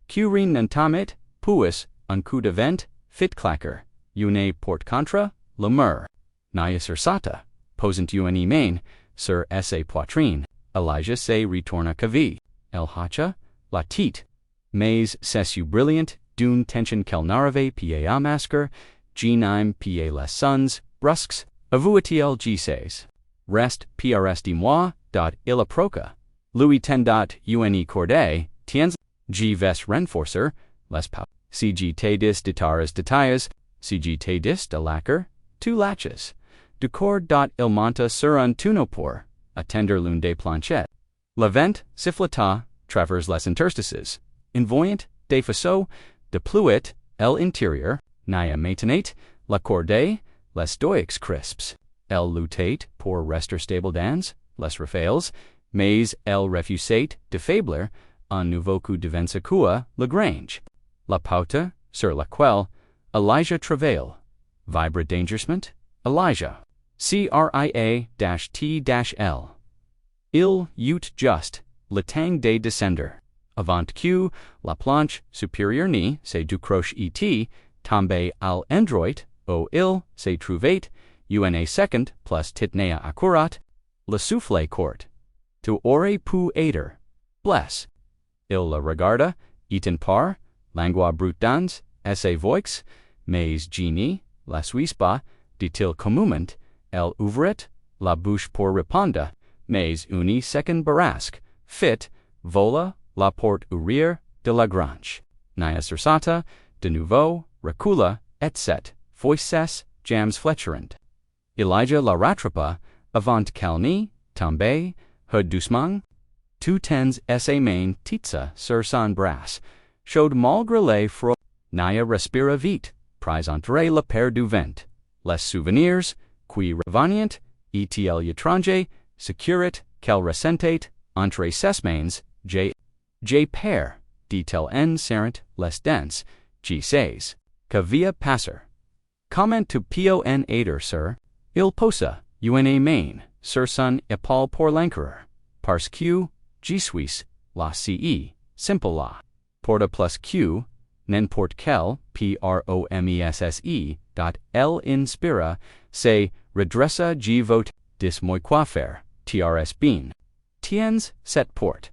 curin n'entamet, puis, un coup de vent, fit claquer, une porte contre, le mur. Nia sursata, posant une main, sur sa poitrine, Elijah se retourna cavi, el hacha, la tête. Mais c'est brilliant, d'une tension qu'elle n'arrive pas à masquer, n'aime pas les sons, brusques, avouet-il g16. Reste prsd moi, il approca. Louis une corde, tiens, ves renforcer, les pas. Cg te dis ditaras detalles, cg te dis de lacquer, two latches. Du corde il monta sur un tunopor, attendre l'une des planchettes. Le vent siffleta, traverse les interstices. Invoyant, de faisceau, de pluet, l'intérieur, nia maintenate, la corde, les deux crisps. Elle luttate pour rester stable dans, les rafales, mais elle refusate de faiblir, un nouveau coup de vent secoua Lagrange. La pauta, sur laquelle, Elijah travaille. Vibre dangereusement, Elijah. cria-t-l. Il eut just, le temps de descendre. Avant que, la planche supérieure ni se décroche et tombe à l'endroit, où il se trouvait, une second plus titnea accurat, le souffle court. Tu aurais pu aider. Bless. Il la regarda, eaten par, langua brute dans, sa voix, mais genie, la suis pas, dit-il commument, elle ouvrit, la bouche pour répondre, mais une seconde barasque, fit, vola, la porte ouvrir, de la grange. Nia sursata, de nouveau, recula, et set, voices, jams fletcherant. Elijah la rattrapa, avant calni, tombe, hud doucement. 210 sa main titsa sur son bras, showed malgré les froid. Naya respira vite, présenter la paire du vent. Les souvenirs, qui revenient, et-il étranger, securit, qu'elle ressentait, entre ses mains, j père, dit-elle en serrant les dents, qui says, que via passer. Comment tu peux en aider sur, il posa, une main, sur son épaule pour l'encourager, parce que, je suis, la ce, simple la, porte plus que, n'importe quel, promesse, elle inspira, se redressa je vote, dis moi quoi faire, trs bien. Tiens, cette porte.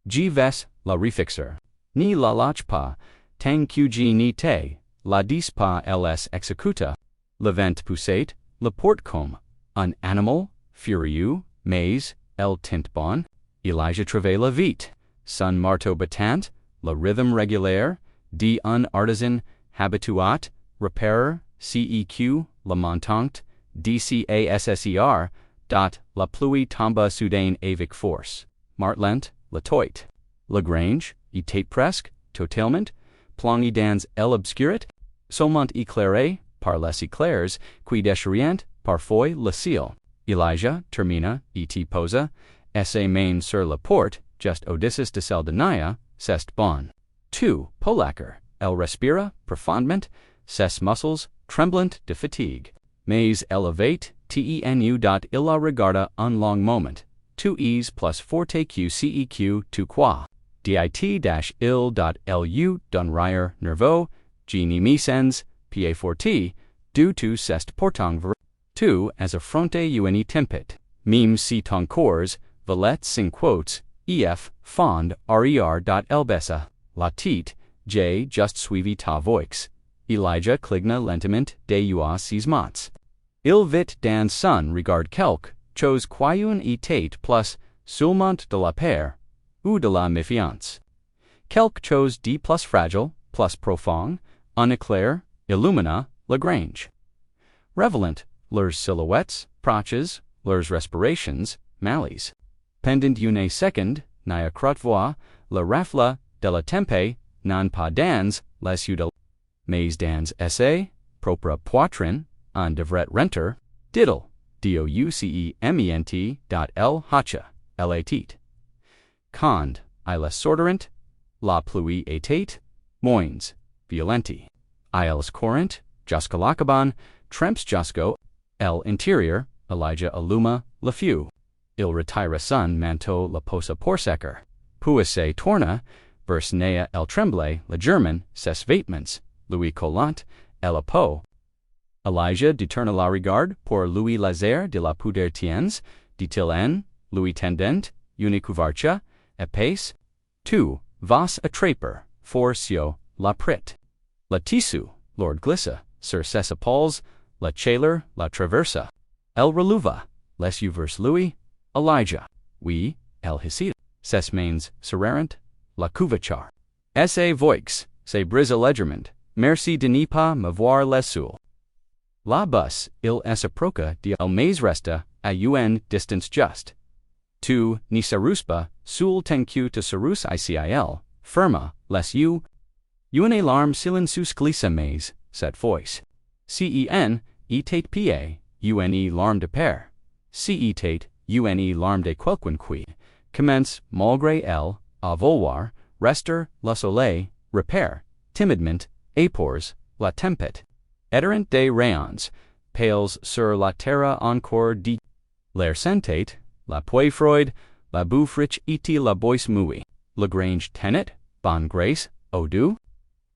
Je vais la refixer. Ni la lâche pas, tant que je n'y te, la dis pas ls executa. Le vent poussait, la porte comme, un animal, furieux, mais, elle tint bon. Elijah travailla vite, son marteau battant, le rhythm régulier, d'un artisan, habituat, repairer, ceq, le montant, dcasser, dot, la pluie tomba soudain avec force, martelent, la toit, Lagrange, était presque, totalement, plongi dans l'obscurit, seulement éclairé, par les éclairs, qui déchirient, parfois le ciel. Elijah termina, et posa, sa main sur la porte, just Odysseus de Saldania, c'est bon. 2. Polacker, elle respira, profondement, ses muscles, tremblant de fatigue. Mais elevate, tenu. Il la regarda un long moment. 2 plus forte qceq, tu quoi. Dit-il d'un rire nerveux, genie misens, pied forti, du tu cest portang ver. 2 as affronte une tempête. Meme si ton corps, valet sin quotes, ef, fond, rer. Elbessa, la tite, j just suivez ta voix. Elijah cligna lentement de ses mots. Il vit dans son regard quelque, chose qu'une était plus, seulement de la paire, ou de la méfiance. Quelque chose de plus fragile, plus profond, un éclair, illumina, Lagrange. Revelant, leurs silhouettes, proches, leurs respirations, malaises. Pendant une seconde, nia crotte-voix, le rafle de la tempe, non pas dans les yeux de mais dans esse, propre poitrine, on devrait renter, diddle, doucement, l hacha, latit. Cond, il sorderant, la pluie était, moins, violenti. Ils courant, jusqu'à tremps jusqu'au, el intérieur, Elijah alluma, le feu. Il retira son manteau la posa pour secker. Puis se tourna, vers nea el tremble, le German, ses vêtements, Louis collant, el peau. Elijah détourna la regard pour Louis Lazare de la poudre tiens, dit-il en, Louis tendent, une couverture, épaisse. 2 vas attraper, forcio, la prit. La tissu, Lord glissa, sur ses épaules, la chaleur, la traversa. El reluva, les yeux vers Louis, Elijah, oui, el hicida. Ses mains serrant, la couverture. Sa voix, se brise légèrement, merci de ne pas m'avoir laissé. La bus, il s'approcha de el mais resta, à une distance juste. 2 ni saruspa, sul tencu te sarus icil, firma, les yeux. Une alarme silencieux glissa mais, cette voice. Cen, etate pa, une larme de père. Cetate, une larme de quelqu'un qui, commence, malgré elle, à vouloir, rester, le soleil, repair, timidement, épors, la tempête. Éterant des rayons, pales sur la terre encore dit. L'air sentait, la poivroide, la bouffe riche et la boisse mouille. Lagrange tenet, bonne grâce, odou.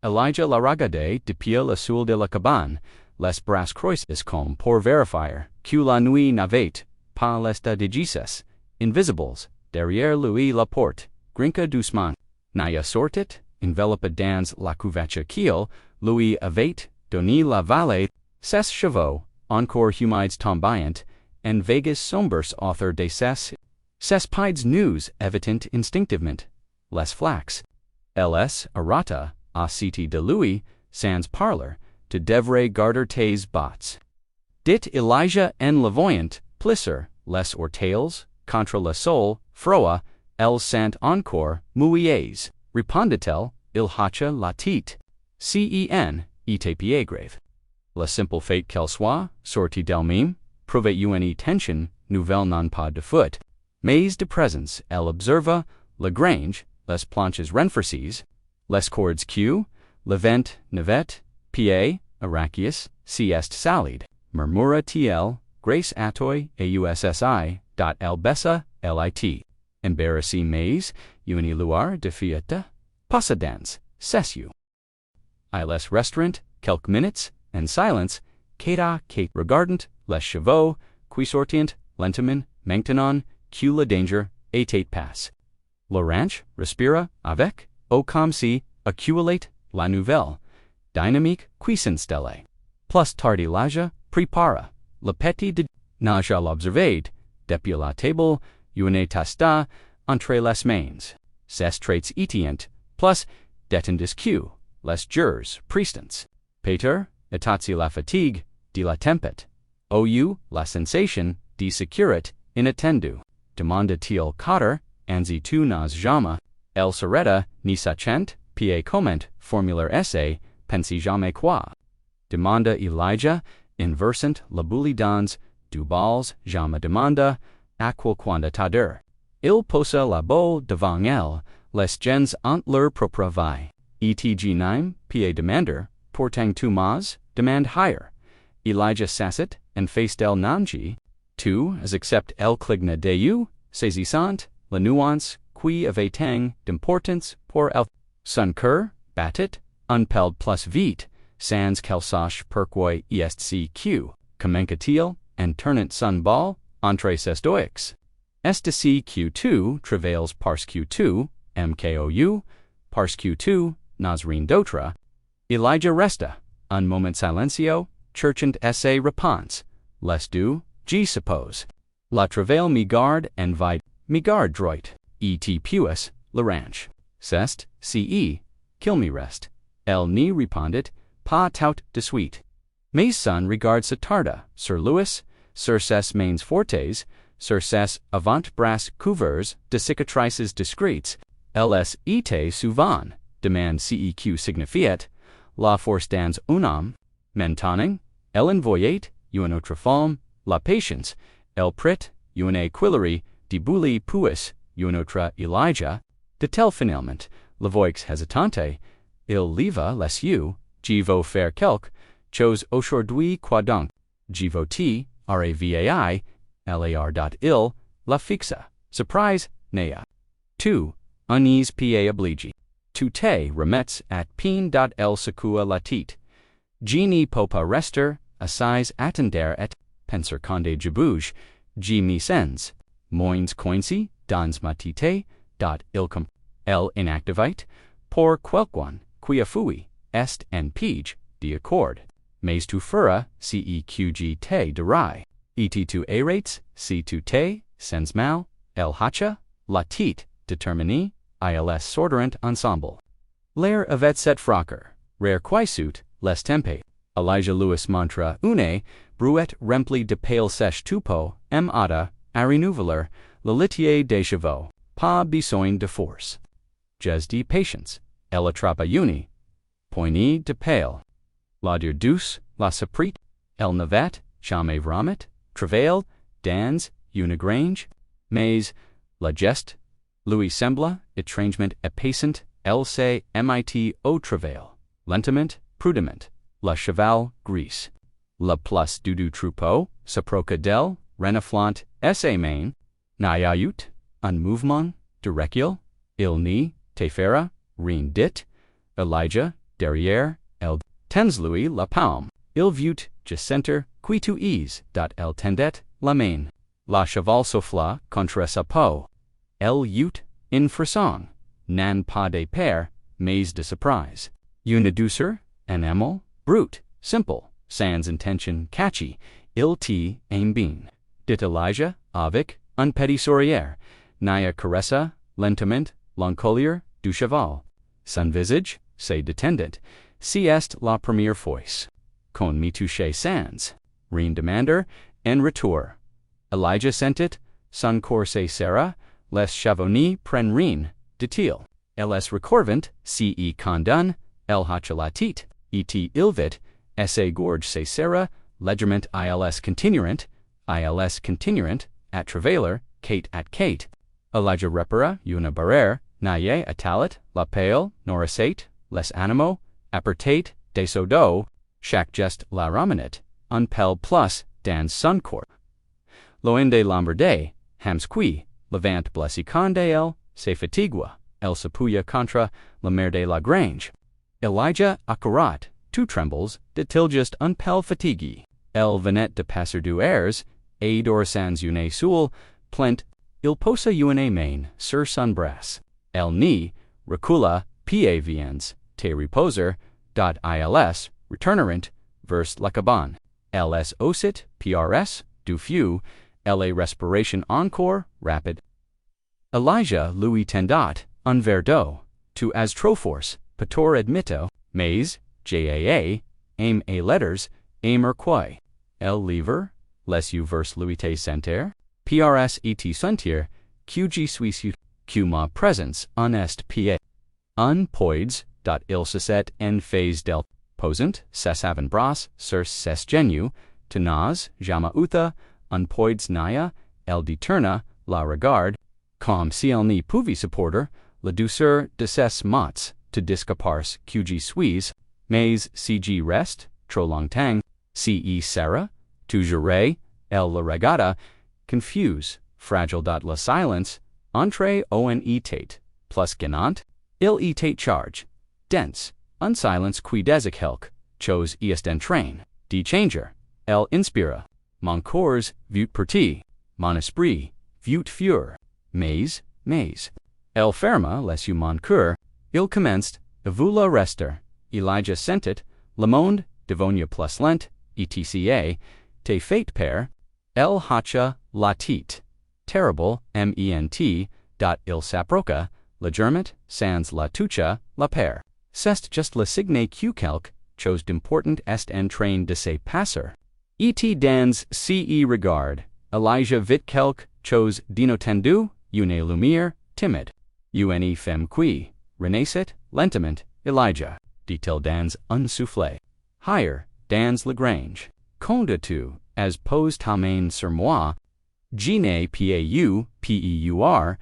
Elijah la regardait depuis le sous de la cabane, les bras croisés comme pour vérifier que la nuit n'avait pas l'état de Jesus, invisibles, derrière lui la porte, grinca doucement. Naya sortit, enveloppé dans la couverture qu'il, lui avait donné la vallée, ses chevaux, encore humides tombayant, en vagues sombres author de ses pieds nus évitant instinctivement, les flax. Ls arata, a cité de lui, sans parler, te devrais garder tes bottes. Dit Elijah en la voyant, plisser, les orteils, contre le sol, froid, elle sant encore, mouillés, répondit-elle, il hacha la tête. Cen, et grave. La simple fait qu'elle soit, sortie d'elle-même, prouvait une tension, nouvelle non pas de foot, mais de présence, elle observa, Lagrange, les planches renforcées, les cordes que, le vent navette, pied, arachius, sieste salide, murmura-t-elle, grace atoi, aussi, dot el bessa, lit, embarrassé mais, uni luar de fieta, passadans, cessu. I les restaurant, quelques minutes, and silence, queda Kate regardant, les chevaux, qui sortient, lentement, maintenant, que la danger, et passe. Le ranch, respira, avec, au comme si, accumulate, la nouvelle, dynamique, qui s'installe. Plus tardi l'âge, prépara, le petit de naja l'observade, depuis la table, une tasta, entre les mains, ses traits etient, plus, detendis que, les jours, prestants. Peter, etatsi la fatigue, de la tempête. Ou, la sensation, de securit, inattendu. Demanda-t-il cotter, anzi tu nas jamais, el sereta, ni sachent, pie comment, formular essay, pensi jamais quoi. Demanda Elijah, inversant la bulli dans, du balls, jamais demanda, aquel quanda tader. Il posa la boule devant elle, les gens ont leur propre vie. Etg nime, pie demander, portang tu mas, demand higher. Elijah sassit, and faced el nanji, tu, as accept el cligna deu, saisissant, la nuance, qui avait tang, d'importance, pour el, son cœur, battit, unpelled plus vite, sans qu'elle sache pourquoi est-ce, commenca-t-il, and turnant son ball, entre ses doix. Est-ce que travails parce que tu, mkou, parce que tu, n'as rien d'autre. Elijah resta, un moment silencio, cherchant esse réponse, les deux, je suppose. La travail me garde and vide, me garde droit, et puis, le ranch. C'est, ce, qu'il me reste. Elle n'y répondit, pas tout de suite. Mais son regard se tarda, sur Louis, sur ses mains fortes, sur ses avant-bras couverts de cicatrices discrètes, elles étaient souvent, demande ceq signifiait, la force dans un homme, maintenant, elle envoyait, une autre femme, la patience, elle prit, une équillerie, de bully puis, une autre Elijah, de tel finalement, la voix hésitante, il leva les yeux, je veux faire quelque chose aujourd'hui quoi donc, je veux ti, ravai, lar.il, la fixa, surprise, nea. Tu, unis pie obligi. Tu te remets at pin.el secua latit. Geni popa rester, assis attender et, penser conde jebouge, G mi sens, moins coinci, dans matite, dot ilcum, el inactivite, por quelqu'un, quia fui, est en pige, de accord, mais tu fera, ceqg te deri, et tu erates, si tu te, sens mal, el hacha, latit, determini, ils sorderant ensemble. L'air avait set frocker, rare quaesut, les tempe, Elijah Louis mantra une, bruet rempli de pale sèche tupo, ada, a renouveler, le litier des chevaux, pas besoin de force. Jes de patience, elle attrapa uni, poigny de pale. La dir douce, la saprit, elle navette, jamais vomit, travail, dans, unigrange, mais, la geste, Louis sembla, etrangement epacent, elle se mit au travail, lentement, prudemment, la cheval gris. La plus du troupeau, saproca del, reniflant, esse main, n'ayayut, un mouvement, de recul, il ni, te fera, rien dit, Elijah, derrière, el, tens Louis la paume, il vut, jacenter, qui tu is, dot el tendet, la main, la cheval souffla, contre sa peau, el eut, in frisson, nan pas de père, mais de surprise. Une douceur, an aimant, brute, simple, sans intention catchy, il t aim bien. Dit Elijah, avec, un petit sourire, nia caressa, lentement, l'encolure, du cheval. Son visage, se détendait, si est la première fois. Con me toucher sans, rien demander, en retour. Elijah sent it, sun corse sera, les chavoni pren rien, de-til. Els recorvent, ce condun, el hachalatit, et ilvit, esse gorge se sera, legerment ils continuerent, at travailer, Kate at Kate. Elijah repara, una barrere, naye atalit, la pale, norasate, les animo, apertate, desodo, chaque gest la ramenit, unpel plus, dans sun court. Loende lombarde, hams qui, levant blessiconde el, se fatigua, el sapuya contra, la mer de la grange. Elijah accurat, two trembles, de til just unpel fatigi. El venet de passer du airs, a dorsans une sul, plent, il posa une main, sur sun brass. El ni, recula, pa viens, te reposer, dot ils, returnerint, vers lacaban. Els osit, prs, du few, la respiration encore, rapid. Elijah Louis tendat, un verdo, to as troforce, pator admitto, Mais, jaa, aim a letters, aimer quae. El lever, les u vers Louis te senter, prs et sentir, qg suis q ma presence, unest pa. Un poids, dot il set en phase del, posant, ses avon bras, sur ses genu, tenaz, jama utha, un poids naya, el deterna, la regard, com si el ni pouvi supporter, la douceur de ses mots, to discapars qg suis, mais cg rest, trop longtemps, ce sera, toujours, el la regata, confuse, fragile. La silence, entre on etate, plus genant, il etate charge, dense, unsilence qui desic helc, chose est entrain, de changer, el inspira, mon corps, veut parti, mon esprit, veut fuir, mais, el ferma, les u mon cœur, il commenced, evula rester, Elijah sentit, le monde, devonia plus lent, etc., te fate père, el hacha latit, terrible, ment, dot il saproca, legerment, sans la tucha, la père. Cest just le signe q calc, chose d'important est en train de se passer. Et dans ce regard, Elijah vit calc, chose dinotendu, une lumière, timide. Une femme qui, renascit, lentement, Elijah, dit-il dans un soufflet. Higher, dans la grange. Conde tu, as pose ta main sur moi, gine peur,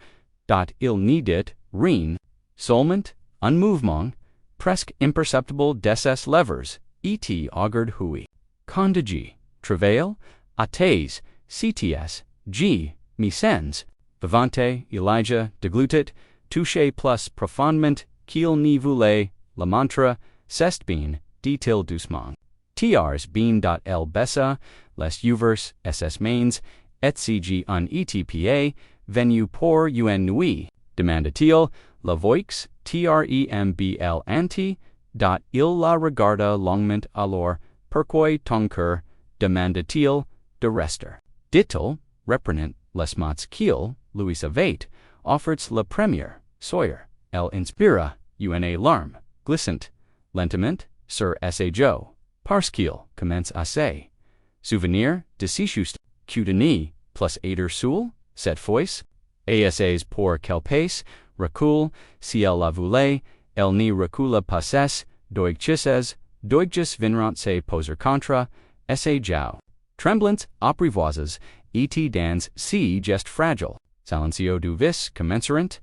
dot il nidit, rien, seulement, un mouvement, presque imperceptible desses levers, et augured hui. Condige, travail, ates, cts, g, misens, vivante, Elijah, deglutit, touche plus profondement, qu'il ni voulait, la mantra, cest bien, dit-il doucement. Trs bien dot el bessa, les uvers, ss mains, et cg un etpa, venu pour un nuit, demanda-t-il, la voix, trembl anti, dot il la regarda longuement alors, pourquoi ton cœur, demanda-t-il, de rester. Dit-il, reprenant, les mots qu'il, Louis avait, offerts la première, Sawyer, el inspira, une larme, glissant, lentement, sur sa joue, parce qu'il commence assez. Souvenir, de sichust, cutani, plus aider sul, cette fois, asas pour quel pace, recul, si elle la voulait, elle n'y recula passes, doigchises, doigchis vinrant se poser contra, essa jau. Tremblant, apprivoises, et dans si gest fragile, silencio du vis commencerant,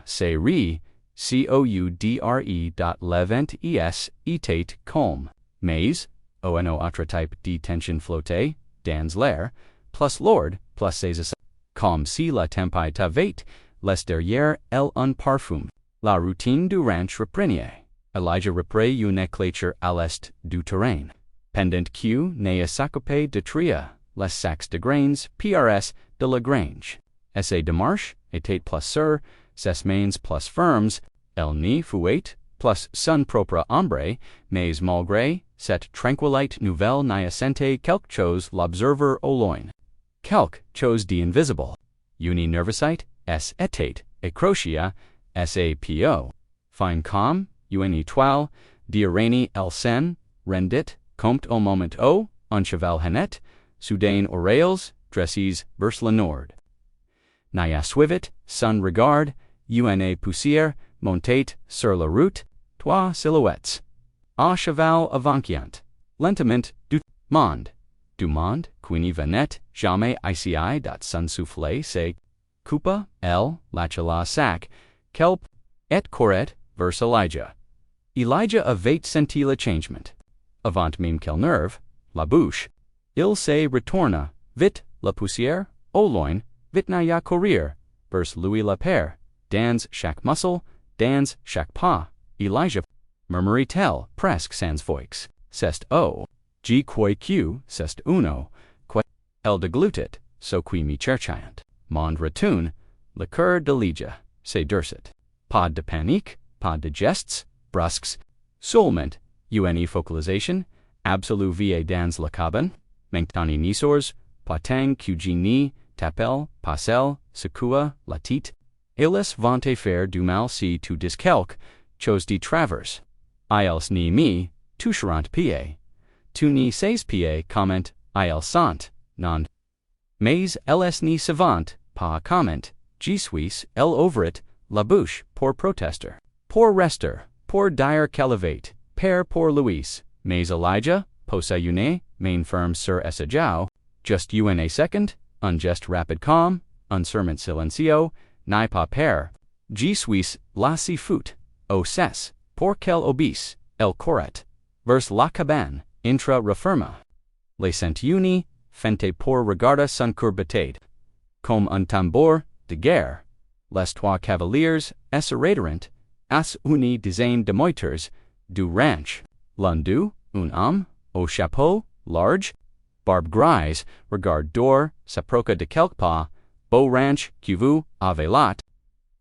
se ri, coudre dot levent es, etate calm, mais, ono autre type de tension flotte, dans l'air, plus lord, plus ses comme si la tempête avait, les derrière elle un parfum. La routine du ranch reprenier. Elijah reprit une éclature à l'est du terrain. Pendant que ne s'occupait de tria, les sacs de grains, prs, de la grange. Essai de marche, était plus sur, ses mains plus fermes, elle n'y fuite, plus son propre ombre, mais malgré, cette tranquillite nouvelle naissante quelque chose l'observer au loin. Quelque chose d'invisible. Uni nervosite, s etate, acrocia, sapo. Fine calm, une étoile, diarrhenie el sen, rendit, compt au moment un cheval hennet, soudain oreils, dresses vers le nord. Naya suivit, sun regard, une poussière, montait sur la route, trois silhouettes. A cheval avanquiant, lentement du monde, qui venait jamais ici dat sun soufflé se coupa, Elle, la sac, kelp, et courait vers Elijah. Elijah avait senti le changement. Avant même qu'elle nerve, la bouche, il se retourna, vite, la poussière, au loin, vite naya courir, vers lui la père, dans chaque muscle, dans chaque pas, Elijah, murmurait-elle, presque sans voix, c'est o, G quoi que, c'est uno, quoi, elle deglutit, so qui me cherchant, monde retourne, le cœur d'Elijah, se durcit, pas de panique, pas de gestes, brusques, seulement, une focalisation, absolue vie dans la cabane, mentani nisors, patang ni, tapel, passel, secoua, latit, illes vante faire du mal si tu dis quelque, chose de travers, ils ni me, toucherant pied, tu ni sais pied comment, ils sant, non, mais elles ni savant, pas comment, je suis, elle ouvrit, la bouche, pour protester, pour rester, pour dire qu'elle père pour Louis, mais Elijah, posa une, main ferme sur essajao, just une second, un geste rapide calm, un serment silencio, n'est pas père, je suis, la si fout, au cesse, pour quel obis, el courait, vers la cabane, intra referma. Les cent uni, fente pour regarder son courbetade, comme un tambour, de guerre, les trois cavaliers, esseraderant, as uni dizaine de moiteurs, du ranch, l'un d'eux, un homme, au chapeau, large, barbe grise, regard d'or, s'approcha de quelque pas, beau ranch, qui vous, avez lat,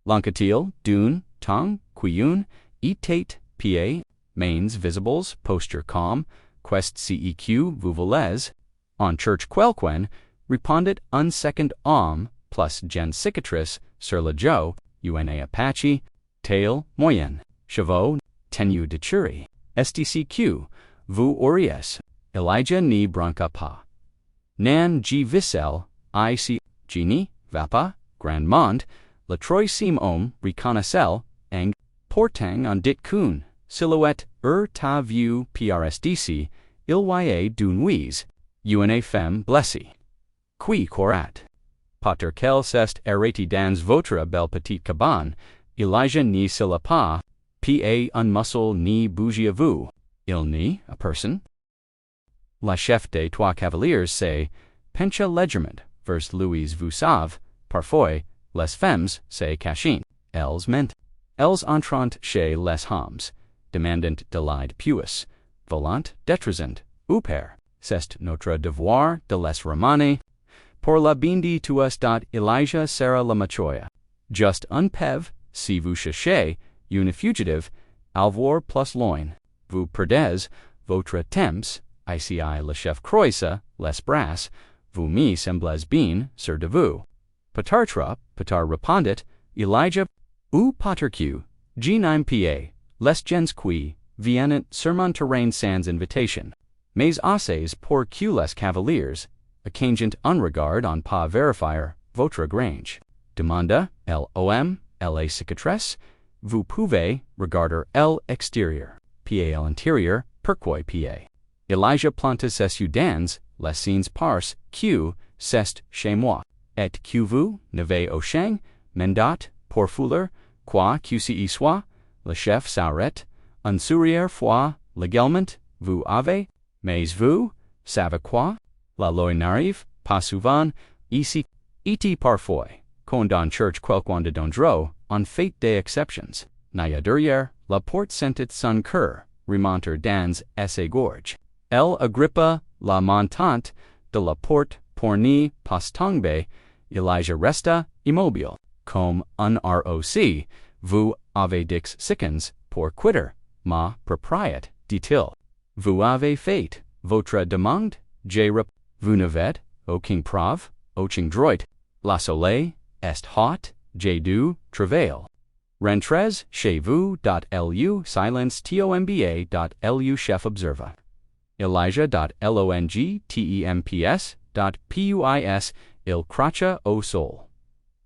l'enquêtil, d'une, tongue, quiune, etate, pied, mains visibles, posture calm, quest ceq, vous voulez, en church quelquen, répondit un second homme, plus gen cicatrice, sur le joe, une Apache, tail, moyen, chevaux, tenue de churi, stcq, vous auriez, Elijah ni branca pas. Nan g vissel, ic, genie, vapa, grand monde, le troisième homme reconnaissel, eng, portang en dit kun, silhouette, ta vue prsdc, il y d'une nuit, une femme blessée. Qui courat. Pater quel c'est arrêté dans votre belle petite cabane, Elijah ni s'il pas, pa un muscle ni bougie à vous, il ni, a person. La chef des trois cavaliers se, pencha légèrement, vers Louis vous savez, parfois, les femmes se cachin, elles ment. Elles entrant chez les hommes, demandant de l'aide puis, volant détruisant, ou père, c'est notre devoir de les ramener. Pour la bindi tuas dot Elijah sera la machoya. Just un pev, si vous cherchez, une fugitive, alvor plus loin. Vous perdez, votre temps, ici le chef croisa, les bras, vous me semblez bien, sur de vous. Patartra, patar répondit, Elijah, ou paterque, g9 pa, les gens qui, viennent sur mon terrain sans invitation. Mais assez pour que les cavaliers, accangent un regard en pas vérifier, votre grange. Demanda, l'homme, la cicatrice, vous pouvez regarder l'extérieur, pa l'intérieur, pourquoi pa. Elijah planta ses dans, les signes pars, que, c'est chez moi, et que vous, n'avez au champ, mendat, pour fouler, quoi que y soit, le chef s'arrête, un sourire foi, légalement, vous avez, mais vous, savez quoi? La loi n'arrive, pas souvent, ici, et parfois, quand dans church quelqu'un de dondro, en fait des exceptions, naya derrière, la porte sentit son cœur, remonter dans ses gorges. Elle agrippa, la montante, de la porte, pour ni pas tomber, Elijah resta, immobile, comme un roc, vous avez dix secondes, pour quitter, ma propriété, dit-il. Vous avez fait, votre demande, j'ai vous n'avez, aucun preuve, aucun droit, la soleil, est hot, j'ai du travail. Rentrez chez vous. Lu silence tomba.lu chef observa. Elijah.longtemps.puis il cracha au sol.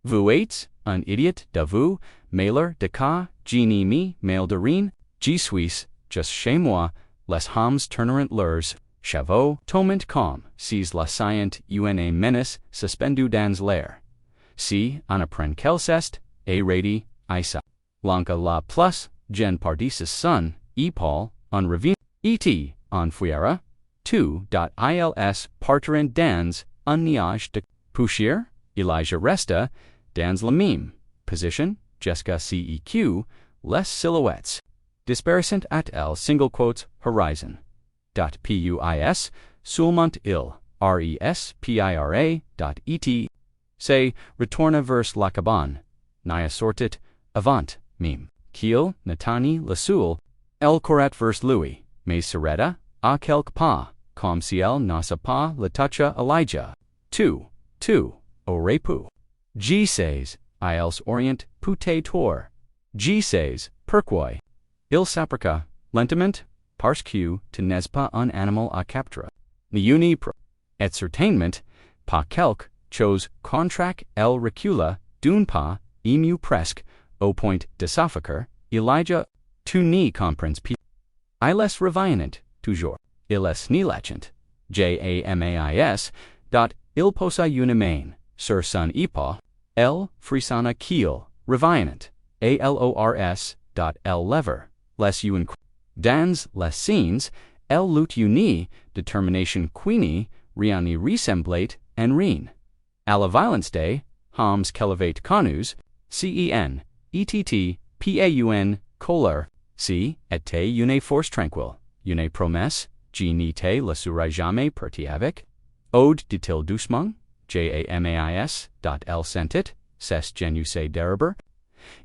Vous-êtes un idiot de vous, malheur de cas, je me, mal de rien, je suis, just chez moi, les hommes tournent leurs chevaux, toment comme, si la scient une menace suspendue dans l'air. Si, on apprend quel c'est, et ready, isa. Lanka la plus, gen pardisis son, Paul, on revient, et, on fuira, ils partirent dans, un nuage de poussière, Elijah resta, dans le même, position, jusqu'à ceq, les silhouettes. Disparissant at Elle single quotes horizon. Puis, seulement il, respira, et, say, retourna vers la cabane, nia sortit, avant, meme, qu'ils, natani, le soul, elle courait vers lui, mais s'arrêta, à quelques pas, comme si elle n'ose pas le toucher Elijah. Tu, au repos. Je sais, ils orient, pouté tour. Je sais, pourquoi. Il s'appliqua, lentement, parce que tu n'es pas un animal à capture. Ni pro. Et certainement, pas quelque chose contract elle recula, d'un pas, mieux presque, au point de s'affaquer, Elijah, tu n'y comprends pas. Il est reviennent, toujours. Il est ni lachant. Jamais, il posa une main, sur son épaule, elle frissonna qu'il, reviennent, alors, elle lever, les une dans les scenes, elle lut une determination quini, rien n'y ressemblait, en rien. À la violence des, hommes qu'elevate connus, cen, ett, paun, colère, si, était une force tranquille, une promesse, je n'étais le serai jamais parti avec. Ode dit-il doucement, jamais, elle sentit, c'est genusse d'herber.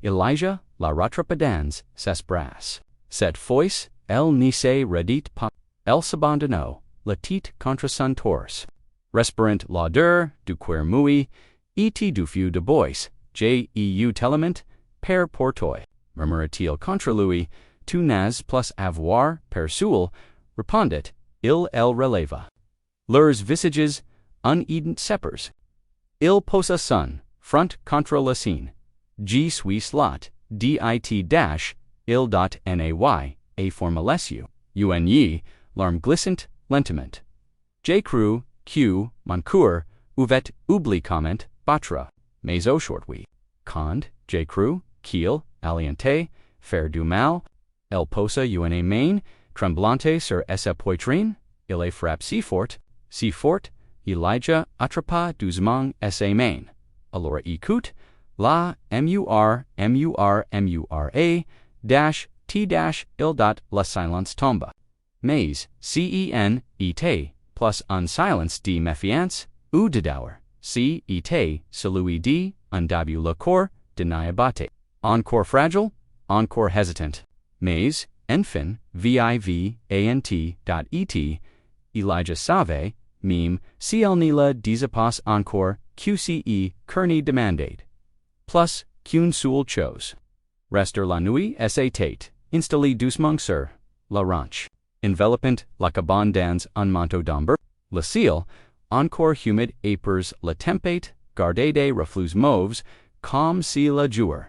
Elijah la rattrapa dans ses bras. Cette fois, elle n'y se redit pas. Elle s'abandonna, la tête contre son torse. Respirant l'odeur du cuir mouillé, et du feu de bois, j'ai tellement, père pour toi, murmura-t-il contre lui, tu n'as plus avoir, per soul, répondit, il elle releva. Leurs visages, unident separs. Il posa son, front contre la scène. Je suis slot, dit il nay, a formalesu, l'arme glissant, lentement. J'ai cru, que, mon cœur, ouvet oubli comment, batra, mais au short oui. Quand, j'ai cru, qu'il, aliente, faire du mal, elle posa une main, tremblante sur sa poitrine, il est frappe si fort, Elijah attrapa doucement sa main. Alors écoute, la mura, t il la silence tomba. Mais, était, plus un silence de méfiance, ou de dour, était, celui de, un début le corps, de naïveté. Encore fragile, encore hésitant. Mais, enfin, et, Elijah savait, même, si elle ne la disait pas encore, qce, qu'une demandait. Plus, qu'une seule chose. Rester la nuit était, installé doucement sur, la ranche. Envelopant la cabane dans un manteau d'ambre, le ciel, encore humide épars la tempête, gardé des reflux mauves, comme si la jour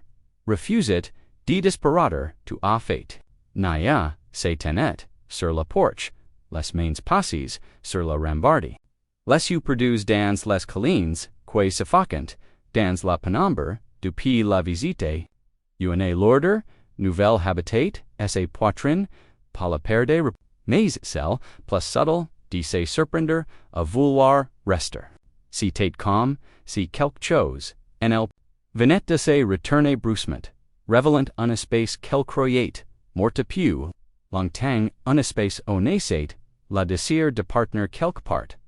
refusait, de disparaître, tout à fait. Naya, se tenait, sur la porche, les mains passises, sur la rambarde. Les yeux perdus dans les collines, que suffocant, dans la pénombre, depuis la visite. Une lourdeur, nouvelle habitat, sa poitrine, pas la perdre, mais celle, plus subtle, de se surprendre, à vouloir rester. Si tête comme, si quelque chose, en elle, venait de se retourner brusquement, révélant un espace qu'elle croyait, mortepieux, longtemps un espace honnête, la désir de partner quelque part.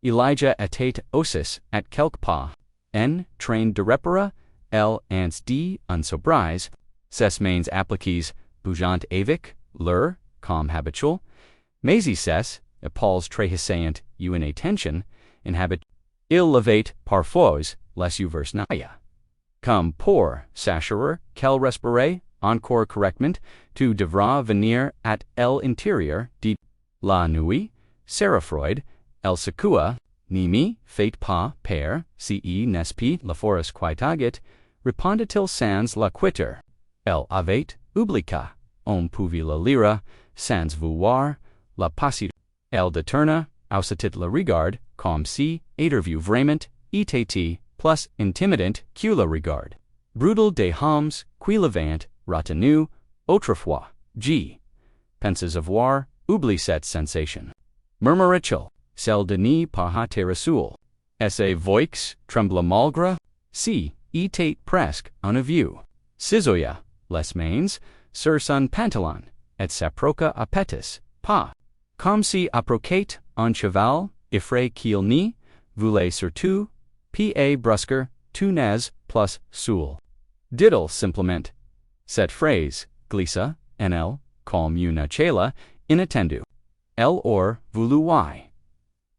Elijah était aussi at quelque pas, en train de réparer, elle ans de un surprise, ses mains appliquées, bougeant avec, leur, comme habituel, mais ses, épaules trahissant une attention, inhabit, il levait parfois, les yeux vers Naya. Comme pour s'assurer qu'elle respirait, encore correctement, tu devras venir at l'intérieur de la nuit, Sarah Freud, elle secoua, ni mi, fate pas, père, ce n'est la force quitagit, répondit-il sans la quitter. Elle avait oublié, on pouvait la lire, sans vouloir, la passer. Elle détourna, aussitôt la regarde, comme si, étervu vraiment, était, plus intimidant que la regarde. Brutal des hommes, qui l'avant, retenu, autrefois, G. Penses avoir, oublie cette sensation. Murmura-t-il, celle de ne pas être seul. Essaie voix, tremble malgré, si, était presque, en vue. Cisoya, les mains, sur son pantalon, et s'approcha à petits pas. Comme si approchait un cheval, effrayé qu'il n'y voulait surtout, pa brusquer, tu n'es plus seul. Diddle simplement. Cette phrase, glissa, en elle, comme une chela, inattendu. Elle or vouloir.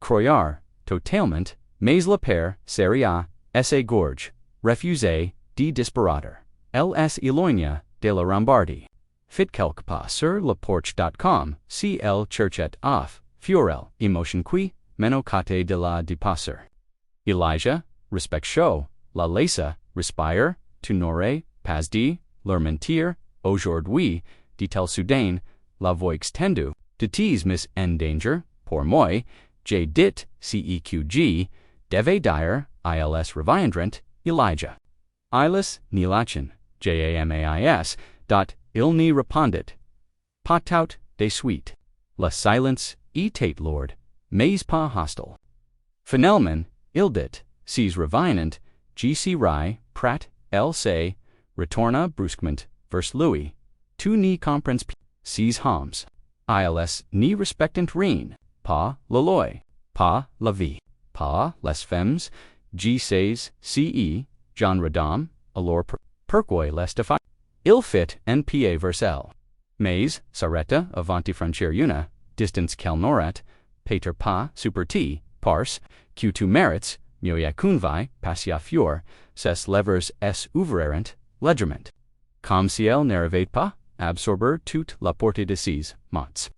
Croire, totalement, mais le père, seria, esse gorge, refusé, de disparater. Elle est éloignée de la Rambardie. Fit quelque pas sur le porche.com, si elle cherchait off, furel, emotion qui, menocate de la dépasser. Elijah, respect show, la laissa, respire, tu n'aurais pas dit, leur mentir, aujourd'hui, dit-elle soudain, la voix tendue, de tes miss en danger, pour moi, j'ai dit, ceqg, devait dire, ils reviendront, Elijah. Ilis, ni lachen, jamais, dot, il n'y répondit. Pas de suite. La silence, était lourde, mais pas hostile. Finalement, il dit, ses revenant, gc rai, prat, elle say, retourna brusquement, vers lui. Tu n'y comprends pas, ses hommes. Ils n'y respectent rien, pas la loi, pas la vie, pas les femmes, g16, ce, genre d'homme, alors pourquoi les défi. Il fit en pa vers elle. Mais, s'arrêta avanti franchir una, distance qu'elle n'aurait, pater pas superti, parce, que tu mérites, mieux convai, passia fur, ses levers es ouvrerent, légèrement. Comme si elle n'arrivait pas, absorber toute la portée de ses mots.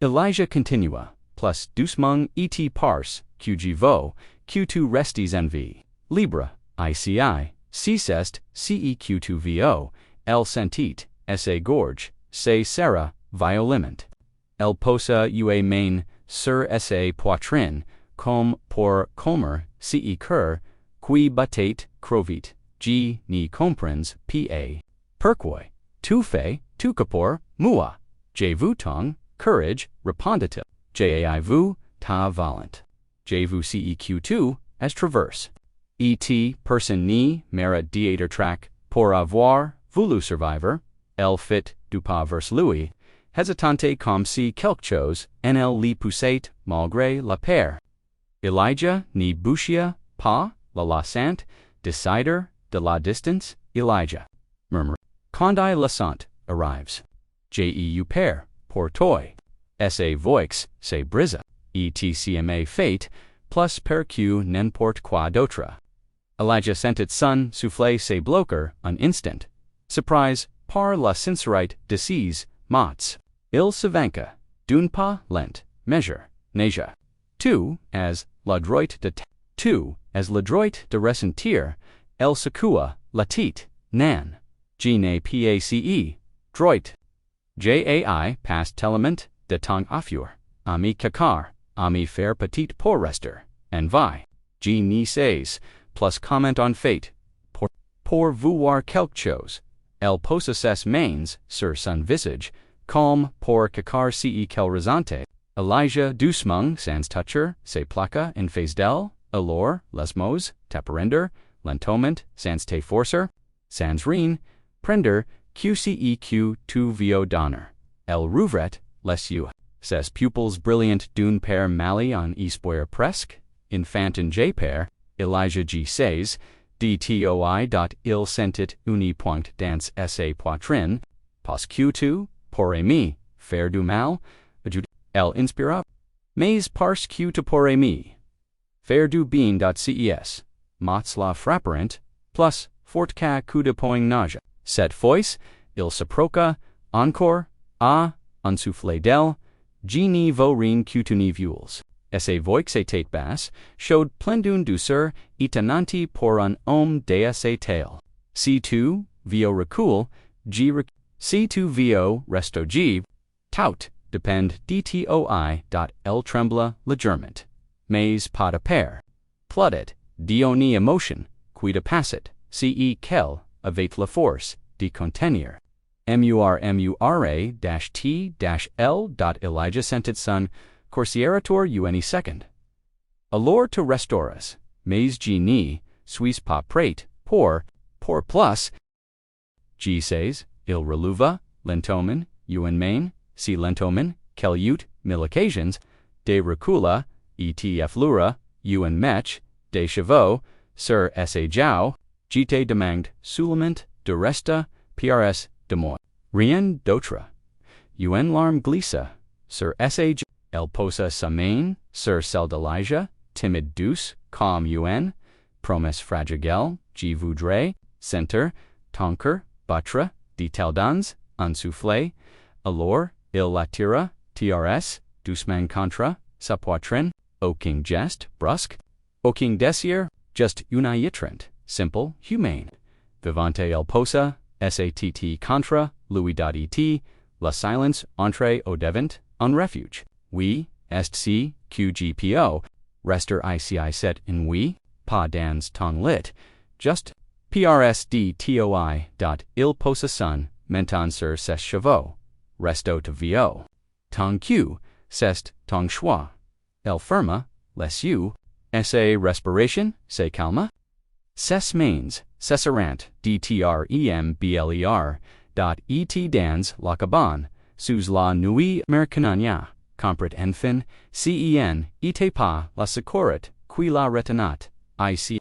Elijah continua, plus doucement et parce, que j'y vaux, que tu restes en vie, libre, ici, si c'est, que tu vo, elle sentit, esse gorge, se sera, violemment. Elle posa ue main, sur esse poitrine, comme pour comer, ce cœur, qui battait, crovit, g ni comprends, pa. Pourquoi, tu fais, tu capor, moi, j'ai vu ton, courage, répondit-il, j'ai vu, ta valent. J'ai vu ceq tu, as traverse. Et person ni mérite d'être track, pour avoir, voulu survivre, elle fit, du pas vers lui, hésitante comme si quelque chose, en elle lui poussait, malgré la peur. Elijah ni bouchia, pas, la lassante, decider, de la distance, Elijah. Murmure. Quand I lassante, arrives. J'ai peur, pour toi. Esse voix, se brise. Etcma fate, plus per que n'importe quoi d'autre. Elijah sentit son souffler ses bloquer un instant. Surprise, par la sincérité de ses mots. Il se vanka, d'un pas lent, measure, neja. Tu, as la droite de ressentir, elle secoua, la tête, nan. G ne pace, droite. Jai past telement, de tong affure, ami kakar, ami faire petit pour rester, en vi. G ni says, plus comment on fate, pour vouloir quelque chose. Elle posa ses mains, sur son visage, calme pour kakar ce qu'elle ressentait. Elijah doucement sans toucher, se placa en face d'elle, alors, les mots, t'apprendre, lentement, sans te forcer, sans rien, prendre, qceq tu vio donner. Elle rouvret, les yeux. Ses pupils brillant d'un père mali en espoir presque, infantin j père, Elijah g says, dtoi. Il sentit uni point dans esse poitrine, parce que tu, pour aimer, faire du mal, elle inspira, mais parce que tu pour aimer, faire du bien. Ces, mots la frapparent, plus, fort cas coup de poing nausea. Cette fois, il s'approcha, encore, un soufflé d'elle, G ni vaut rien que tu n'y vules. Esse voix tate basse, showed plendun douceur itananti pour un homme d'esse tale. C2, vio recul, C2 vio resto g, tout, depend dtoi dot Elle trembla legerment. Mais pas de peur. Pludit, dioni emotion, quid passit, ce qu'elle, avec la force, de contenir. Mura-t-l. Elijah sent its son, Corsierator uni second. Alors to restauras, mais ni, suis pas prate, pour plus. G says, il reluva, lentomen, un main, si lentomen, quel ut, mille occasions, de recula, etf lura, un mech, de chevaux, sur sa jau, gite demande, soulament, de resta, prs, de moi. Rien d'autre. Un larme glissa, sur sa elle posa sa main, sur celle d'Elijah, timide douce, comme un, promesse fragile, je voudrais, center, tonker, buttre, de taldans, un soufflé, alors, il l'attira, trs, doucement contre, sa poitrine, aucun geste, brusque, aucun désir, just una yitrent, simple, humane. Vivante elle posa, satt contra, louis.et, la silence, entre au devant, un refuge. Oui, est si, qgpo, rester ici set in oui, pas dans ton lit, just, prsdtoi dot il posa son, menton sur ses chevaux, resto to vo. Ton q, cest ton choix. El firma, les you, sa respiration, se calma. Ses mains, cesserant, dtrembler, dot et dans la cabane, sous la nuit americanania, comprit enfin, cen, ite pas la secorit, qui la retenat, ici,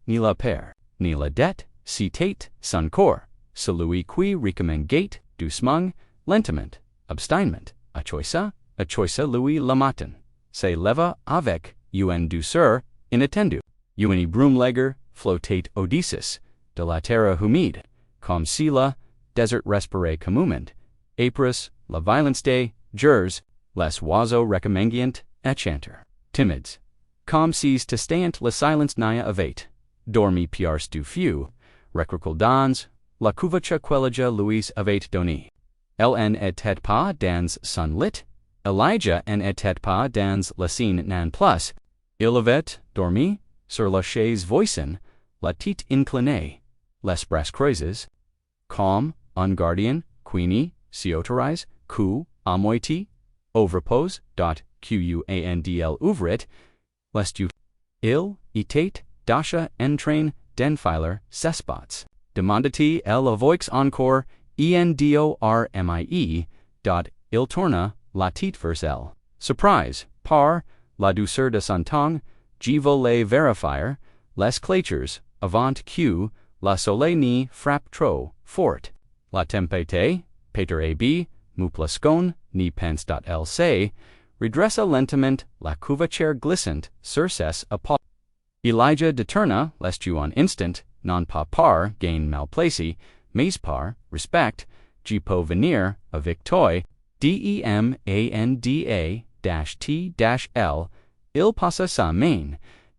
ni la père, ni la dette, citate, son corps, celui qui recommengate, doucement, lentement, abstainement, a choisa lui la matin, se leva avec, un douceur, inattendu, uni broomlegger, flotate Odysseus, de la terre humide, comme si la, desert respire commument, Apris, la violence des, jurs, les oiseaux recommengient, enchanter, timides, comme si testant la silence nia avate, dormi piars du few, recricul dans, la couvacha quellaja Louis avate doni. Elle n'était pas dans son lit, Elijah n'était pas dans la scène nan plus, il avait dormi, sur la chaise voisin, la tête inclinée, les bras croisés, calm, un gardien, queenie, si autorise, coup, à moitié, au repos, dot, quandl ouvrit, lest you, il, était, dasha, entrain, denfiler, sespots, demanda-t-il avoix encore, endormie, dot, il tourna, la tête vers elle, surprise, par, la douceur de son tongue, je veux les verifier, les clatures, avant que, la soleil ni frappe trop, fort, la tempête, pater ab, mouplascon, ni pense dot elle say, redressa lentement, la couverture glissant, sur ses apôtres. Elijah deterna, lest you on instant, non pas par, gain malplaci, mais par, respect, je peux venir, avec toi, demanda-t-l, il passa sa main,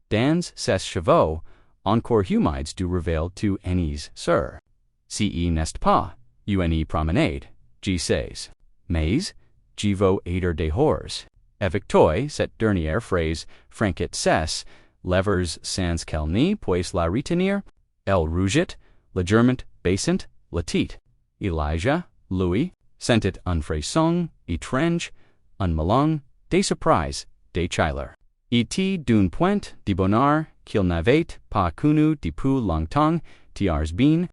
dans ses chevaux, encore humides du réveil to ennies, sir. Ce n'est pas, une promenade, je sais. Mais, je veux aider des horreurs. Avec toi, cette dernière phrase, franquet cesse, levers sans qu'elle n'y puisse la retenir, elle rougit, légèrement baissant, la tête. Elijah, Louis, sentit un frisson, étrange, un melon, des surprises, des chilers. Et d'un point de bonheur qu'il n'avait pas connu depuis longtemps, tiers bien,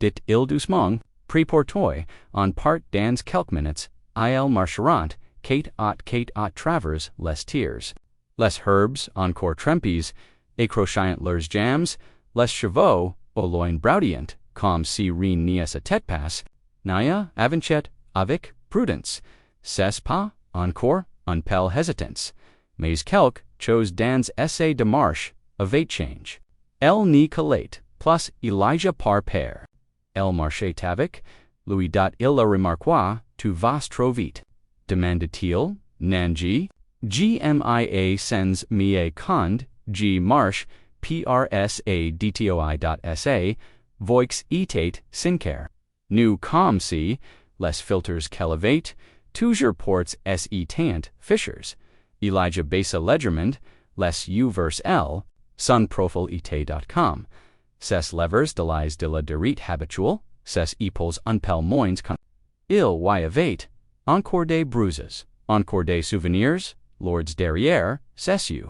dit-il doucement, pris pour toi, en part dans quelques minutes, il marcheront, quat à travers les tiers. Les herbes encore trempées, écrochant leurs jambes, les chevaux, au loin braudient, comme si rien n'y sa tête passe, nia avanchet, avec prudence, c'est pas, encore, un peu hésitance, mais quelque chose dans essai de marche, avec change. Elle n'y collate, plus Elijah par pair. Elle marchait avec, il la remarqua, tu vas trop vite. Demanda-t-il, Nanji, Gmia sens mie cond, G marsh, prsadtoi.sa, voix etate sincare. Nu com si, les filters kelevate, toujours ports se tant, fishers. Elijah Besa Legermond, les u vers Elle, sunprofilite.com. Ses levers de les de la derite habituel, ses epaules unpel moins con. Il y avait, encore des bruises, encore des souvenirs, lords derrière, c'est you.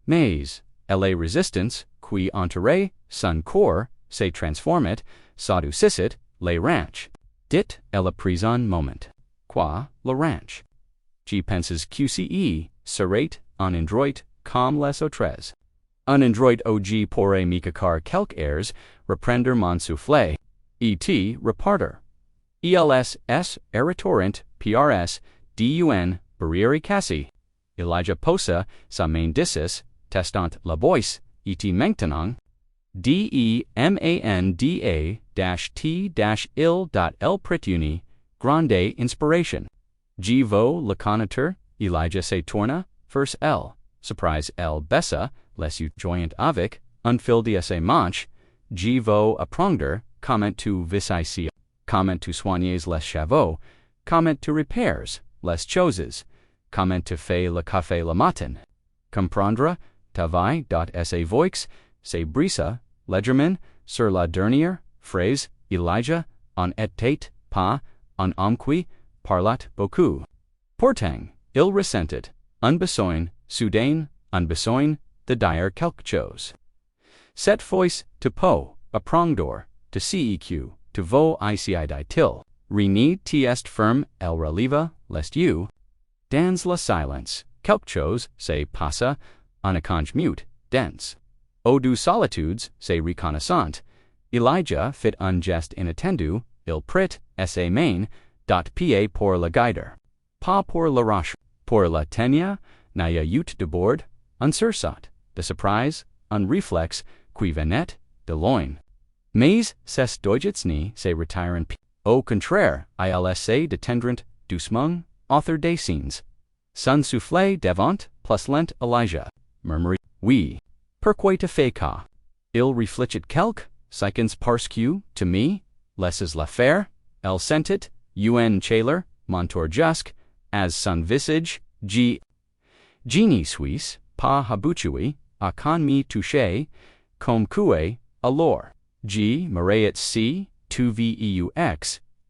Mais, elle résistance, qui enterré, son corps, se transformait, saducicit, les ranch. Dit, elle prison moment. Quoi, le ranch. G penses QCE, serait, un endroit, comme les autres. Un endroit og pourrait micacar quelques airs, reprendre mon souffle. Et reparter. ELS S eritorant PRS DUN barriere cassi. Elijah Posa sa main dissis testant la bois et maintenant DEMANDA-T-il.L prituni grande inspiration. G vo laconitor Elijah se torna vers Elle. Surprise Elle bessa les you joyant avec unfildia se manche. G vo apprendre comment tu vis comment tu soignes les chevaux, comment tu repairs les choses, comment tu fais le café le matin. Comprendre, travail.sa voix, se brisa, Legerman, sur la dernière phrase, Elijah, en était pas, en homme qui, parlat beaucoup. Pourtant, il ressentit, un besoin, soudain, un besoin, de dire quelque chose. Cette fois, te po, apprendre, te ceq, te vo ici-dit-il, reni est ferme, el releva, lest you, dans la silence, quelque chose, se passa, en échange mute, dense. Au du solitudes, se reconnaissant, Elijah fit un geste inattendu, il prit, sa main, dot pa pour la guider. Pas pour la roche, pour la tenia, naya ut de bord, un sursaut, de surprise, un réflexe, qui venait, de loin. Mais, ces dojitsni se retiren p. Au contraire, ilsa detendrent, doucement, author des scenes. Sun soufflé devant, plus lent Elijah, murmurit, oui. Pourquoi te fais cas? Il réfléchit quelque, seconds parce que, to me, laisses l'affaire, elle sentit, un chaleur, montour jusque, as son visage, Genie suis, pas habitué, à con me toucher, comme que, alors. G. Mareat C. Tu veux,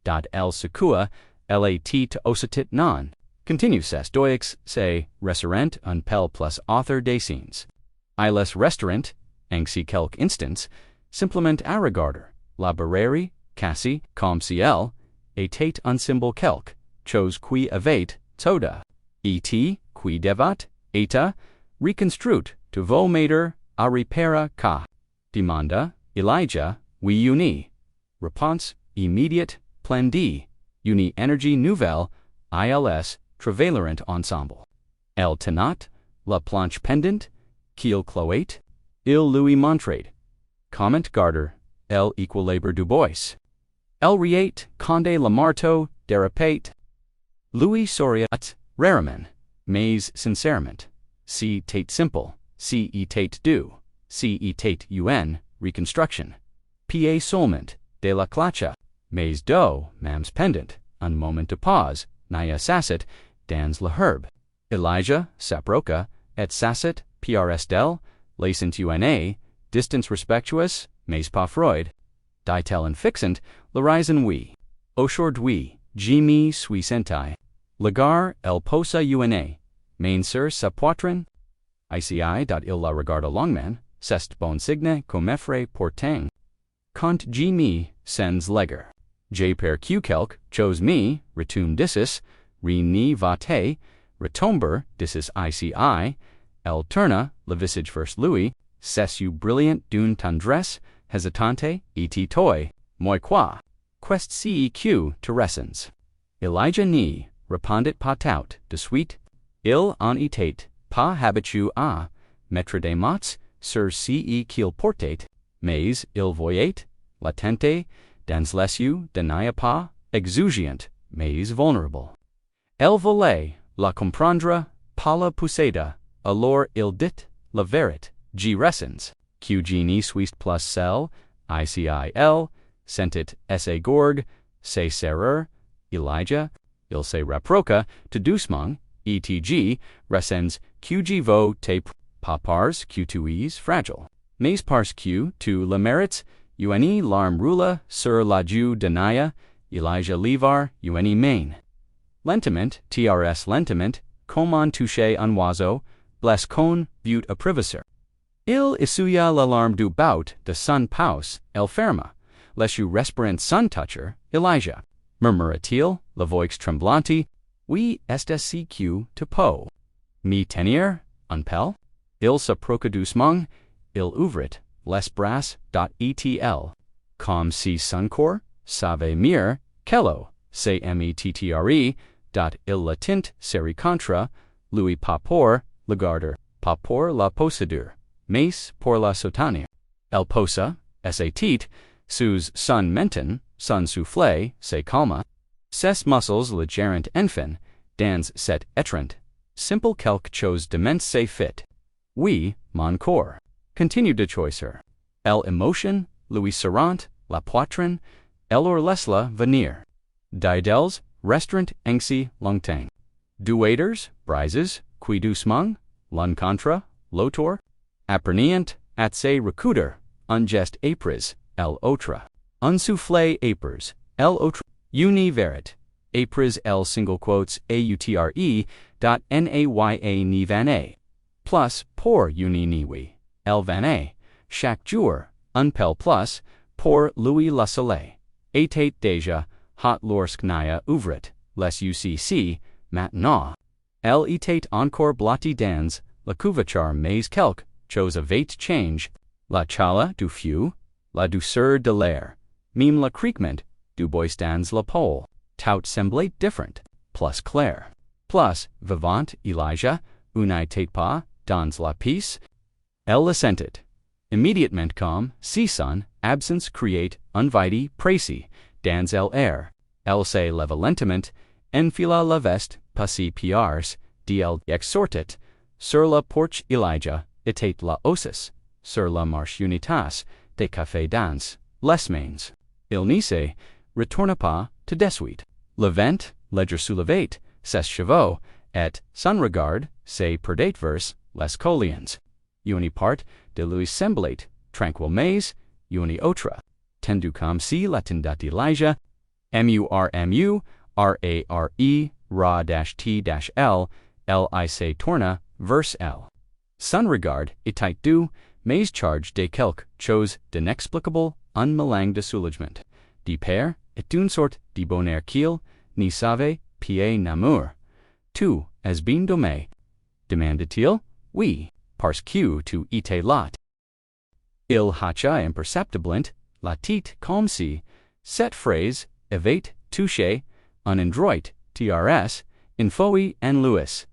dot L secua, lat te ositit non. Continue ses doix, se, reserent un pel plus author des scenes. Iles restaurant, angsi quelques instants, simplement à regarder, la barrière, cassi, comme si elle, était un symbole quelque, chose qui avait, toda. Et, qui devat, eta, reconstruit, to vos mater, a repara ca. Demanda, Elijah, we uni. Réponse, immediate, plein d. Uni énergie nouvelle, ILS, travailerant ensemble. Elle tenat, la planche pendant, qu'il cloate, il lui montrait. Comment garder, elle équilibre du bois. Elle riait, conde le marteau, derapate. Louis souriat, rarement, mais sincèrement. Si tate simple, si tate du, si tate un, reconstruction. Pa seulement, de la clacha, mais do, mams pendant, un moment de pause, nia sasset, dans le herbe. Elijah, saproca, et sasset, prs del, lacent una, distance respectuous, mais pas freud. Dit-elle and fixant, l'horizon oui. Aujourd'hui, me suis senti. Lagar, el posa una, main sur sa poitrine. Ici, il la regarde longman, c'est bon signe, comefre portang. Quand me, sens leger. J per q quelque, chose me, retum dissis, re ni vate, retomber, dissis ici, el turna, le visage first Louis, ses u brilliant d'une tendresse, hesitante, et toi, moi quoi, quest ceq, terrescens. Elijah ni, répondit patout, de suite, il en était, pas habitu à, mettre des mots, sur ce qu'il portait, mais il voyait, latente, dans les yeux, de nia pas, exugiant, mais vulnérable. Elle voulait, la comprendre, pala puseda, alors il dit, la vérité, G resens, QG ni suis plus cell, ICIL, sentit esse gorg, se serer, Elijah, il se reproca, te doucement, ETG, resens, QG vo te papars, Q2es, fragile. Mais pars Q, tu le mérites, UNE l'arme roula, sur la ju denaya, Elijah levar, UNE main. Lentement, TRS lentement, comment toucher un oiseau, bless con, but a privacer. Il essuya l'alarme du bout de son paus, elle ferma, les you respirant sun toucher, Elijah. Murmura-t-il, la voix tremblanti, oui SDCQ to po. Mi tenir, un pel? Il se proca doucement, il ouvrit, les bras, etl. Comme si son corps, savait mieux, quello, se mettre, il latint, seri contra, lui pas pour, le garder, pas pour la possédure, mais pour la soutenir. Elle posa, sat, sous son menton, son souffle, se calma, ses muscles le gerant enfin, dans cet étreint, simple quelque chose dement se fit. Oui, mon corps. Continued to choice her. Elle emotion, lui serrant, la poitrine, elle or lesla venir. Didels, restaurant engsi longtang. Duaters, brises, qui doucement, l'un contra, lotor. Apprenient, at se recouder, ungest apres, el autre. Unsoufflé apers, el autre. Uni verit, apres el single quotes autre, naya ni vanet. Plus, pour uni niwi, el vanet, chaque jour, unpel plus, pour Louis le Soleil. Etate déjà, hot lorsque naya ouvrit, les ucc, maintenant. El etate encore blotti dans, la couverture mais quelque, chose avate change, la chala du few, la douceur de l'air, mime la criquement, du bois dans la pole, tout semblait different, plus clair. Plus, vivant, Elijah, unitate pas, dans la peace. Elle assented. Immediatement comme, si son, absence create, unvidi, précis, dans el air. Elle se leva lentement, enfila la veste, passé piars, d'elle exhortit, sur la porche Elijah, etate la osis, sur la marche unitas, de café dans, les mains. Il n'y se, retourna pas, te desuit. Le vent, ledger soulevate, ses chevaux, et, sans regard, se perdate vers, les colliens. Uni part, de lui semblate, tranquil mais, uni autre. Tendu comme si latindat Elijah, murmu, rare, ra-t-l, lic tourna, vers L. Sans regard, etait du, mais charge de quelque chose d'inexplicable, unmelang de soulagement. De père, et d'une sorte de bonheur qu'il, ni savait, pied n'amour. Tu, as bien dommé. Demanda-t-il? Oui, parce que tu étais là. Il hacha imperceptiblement, la tête comme si, cette phrase, evate, touché, un endroit, trs, infoi en louis.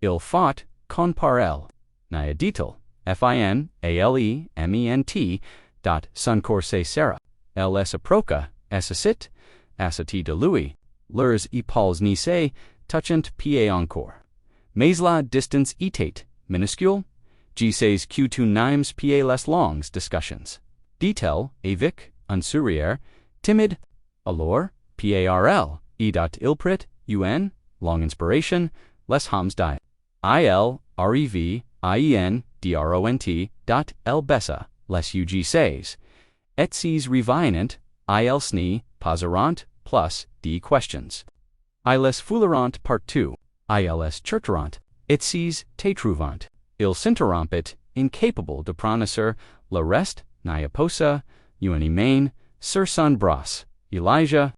Il faut, con par elle. Nia dit-il, finalement, dot son corse sera. Elle es aproca, assassit, assati de lui, leurs épaules ni se, touchant pied encore. Mais la distance etate, minuscule, G6 Q2 nimes pieds les longs discussions. Detail, avic, unsurier, timid, alors, parl, ilprit, un, long inspiration, les hams die. Il, rev, ien, dront, dot bessa, les ug says. Et ses revinant, il sni, posarant, plus, d questions. Ils foulerant part 2, ils chercheront, et ses tétrouvant. Ils s'interrompent, incapable de prononcer, le reste, niaposa, uni main, sur son bras, Elijah,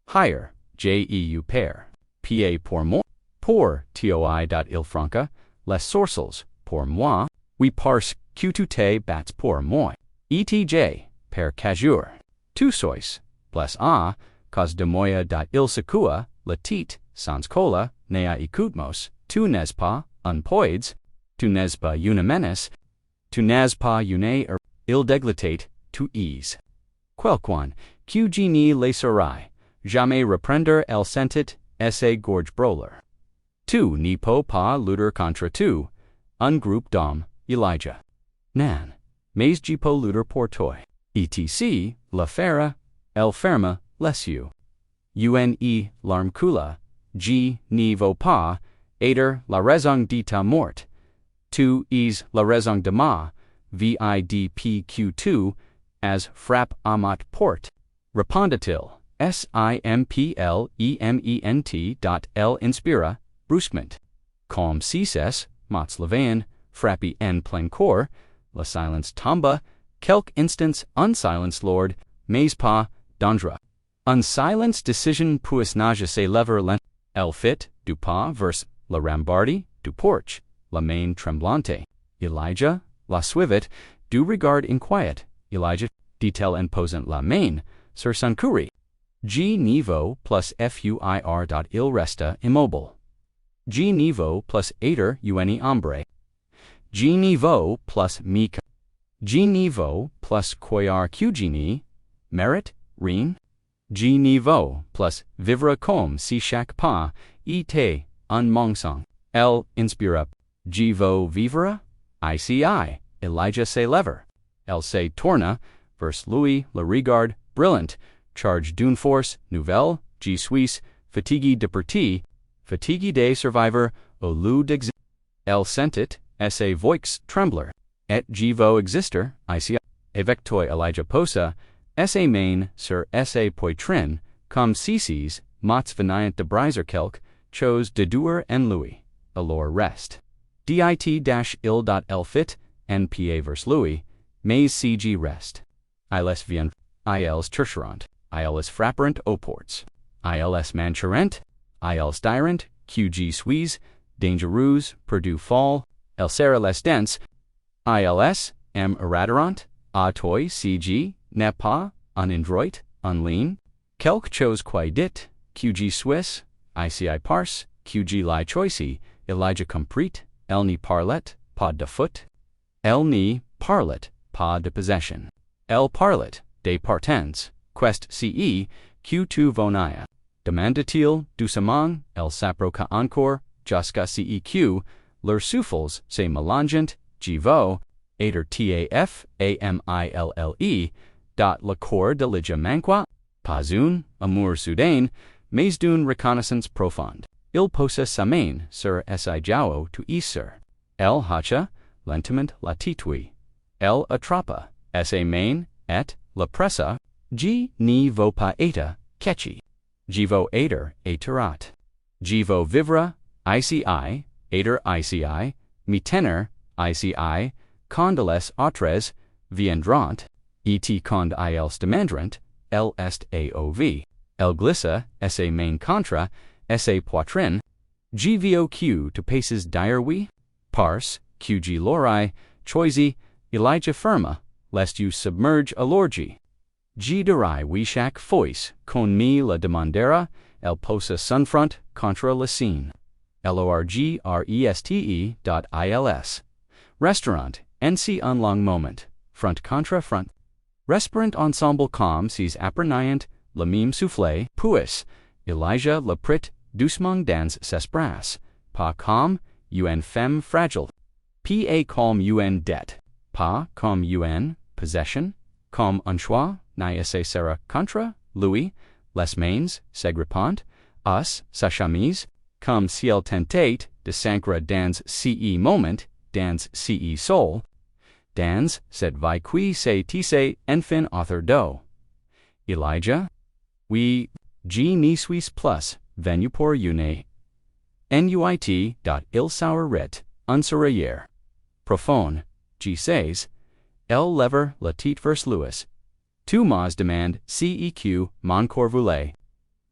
higher, jeu père, pa pour moi, pour toi dot il franca, les sourcils, pour moi, oui parce que tu te bats pour moi, etj, per cajur, tu sois, bless a, cause de moya dot il secua, la tit, sans cola, nea icutmos, tu n'es pas, unpoids, tu n'es pas unimenes, tu n'es pas une il deglatate, tu ease. Quelqu'un, que genie les serai, jamais reprendre el sentit, esse gorge broler. Tu ni po pa luder contra tu, ungroup dom, Elijah. Nan, mais po luder portoi. Etc, la fera, el ferma, lesu. Une, l'armcula, g ni vo pa, aider la raison de ta mort. Tu is la raison de ma, vidpq2, as frappe amat port. Répondu-t-il, simplement dot Elle inspira, brusquement. Comme si ses, mots levain, frappi en plein corps, la silence tomba, quelque instance unsilenced lord, mais pas, d'andra. Unsilenced decision puis nage se lever lent. Elle fit, du pas vers la rambardi, du porch, la main tremblante. Elijah, la suivit, du regard inquiet. Elijah, dit-elle en posant la main, sur son courrier. G niveau plus fuir dot il resta immobile. G niveau plus aider une hombre. G niveau plus mica. G niveau plus coir qgni, merit, rien. G niveau plus vivre comme si chaque pas était un mensonge. Elle inspira. G vo vivre, ici, Elijah se lever. Elle se tourna, vers lui le regard brillant, charge d'une force nouvelle, G suis, fatigue de partie, fatigue de survivor, au lieu d'exist. Elle sentit, sa voix trembler, et G vo exister, ici, avec toi Elijah posa, sa main sur sa poitrine, comme si mots venant de briser quelque, chose de dur en lui, alors reste. dit-il fit, npa vers lui, mais cg rest. Ils vient, ils tercherant, ils frapperant aux ports, ils mancherant, ils dirant, qg suis, dangereux, perdu fall, el sera les dense, ils irraderant, a toi cg, n'est pas, unindroit, unlean, quelque chose qui dit, qg suis, ici parse, qg li choisi, Elijah comprit, elle ni parlet, pas de foot, elle ni parlet, pas de possession. Elle parlet, de partance, quest ce, q2 vonia. Demanda-t-il, doucement, elle s'approcha encore, jusqu'à ceq, leurs souffles se mélangent, jivo, aider taf, amille, dot le corps de l'ija manqua, pas un, amour soudain, mais d'une reconnaissance profonde. Il posa sa main sur si jao tu isser. Elle hacha, lentement la titui. Elle attrapa, sa main, et, la pressa, g ni vo pa eta, catchy. Jivo aider, aiterat. Jivo vivra, ici, aider ici, mi tenor, ici, condoles autres, viendrant, et cond ils demandrant, elle est aov. Elle glissa, sa main contra, sa poitrine, gvoq to paces direwee, parse, qg lori, choisi, Elijah firma, lest you submerge alorgi. G deri wishak fois, con me la demandera, el posa sunfront contra la scene. LORGRESTE dot ILS. Restaurant, NC unlong moment, front contra front. Respirant ensemble com ses apprenant, le mime soufflé, puis, Elijah le prit, doucement dans ses bras, pas comme, un femme fragile. Pa comme un det, pas comme un possession, comme un choix, ni sera contra, lui, les mains, s'agripant, us, sa chemise, comme si elle tentait de s'ancrer dans ce moment, dans ce soul, dans cette vie qui s'est tissée enfin author do. Elijah, we, G ni suis plus, venu pour une, nuit, dot il saurait, unsurayere. Profone, G says, elle lever la tête vers Louis. Tu mas demande, ceq, mon corps voulait.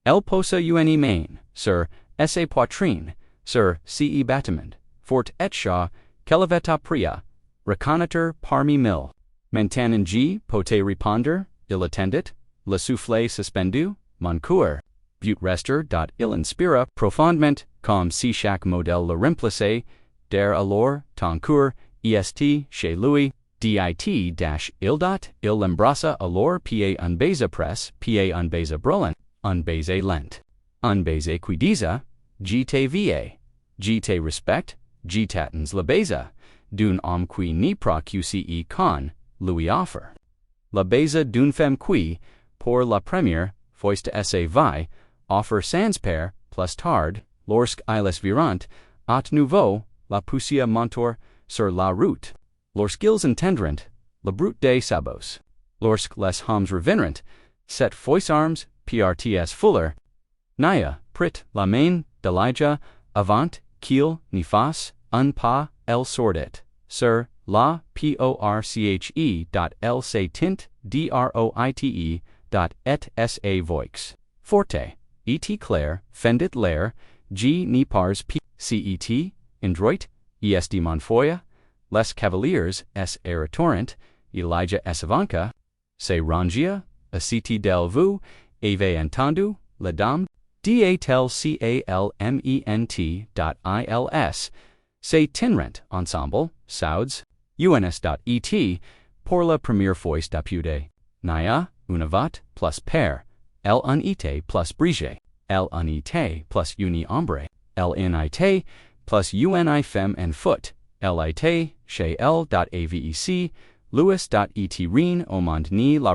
Elle posa une main, sur, sa poitrine, sur, ce bâtiment, fort et shaw, qu'elle pria, reconnaître parmi mille. Maintenant G, pote répondre, il attendit, le soufflet suspendu, mon coeur. But rester, dot il inspira, profondement, comme si chaque modèle le remplaçait, der alors, ton coeur, est, chez lui, dit, il dot, il embrassa alors pa un baiser presse, pa un baiser brûlant, un baiser lent. Un baiser qui disa, gtva. Gite respect, gitatens la beza, d'un homme qui ni pra qce con, lui offer. La beza d'une femme qui, pour la première, fois de vie, offer sans père, plus tard, lorsque ils viront, at nouveau, la poussière montour sur la route. Lorsqu'ils entendront, le brut des sabots. Lorsque les hommes reviendront, set fois arms, prts fuller, Naya, prit, la main, delija, avant, qu'ils, ni face, un pas, elle sordet, sur, la, porche, elle se tint, droite, et sa voix. Forte, et clair, fendit l'air, g ni pars cet, indroit, est monfoya, les cavaliers s eratorrent, Elijah esavanca, se rangia, aceti del vous, ave entendu, la dame, datel calment.ils, se tinrent ensemble, sauds, uns.et, pour la première fois d'apude, Naya, unavat, plus père, elle unite plus brisée, elle unite plus uni ombre, elle unite plus uni femme and foot, lite, chez elle.avec, louis.et rin au monde ni la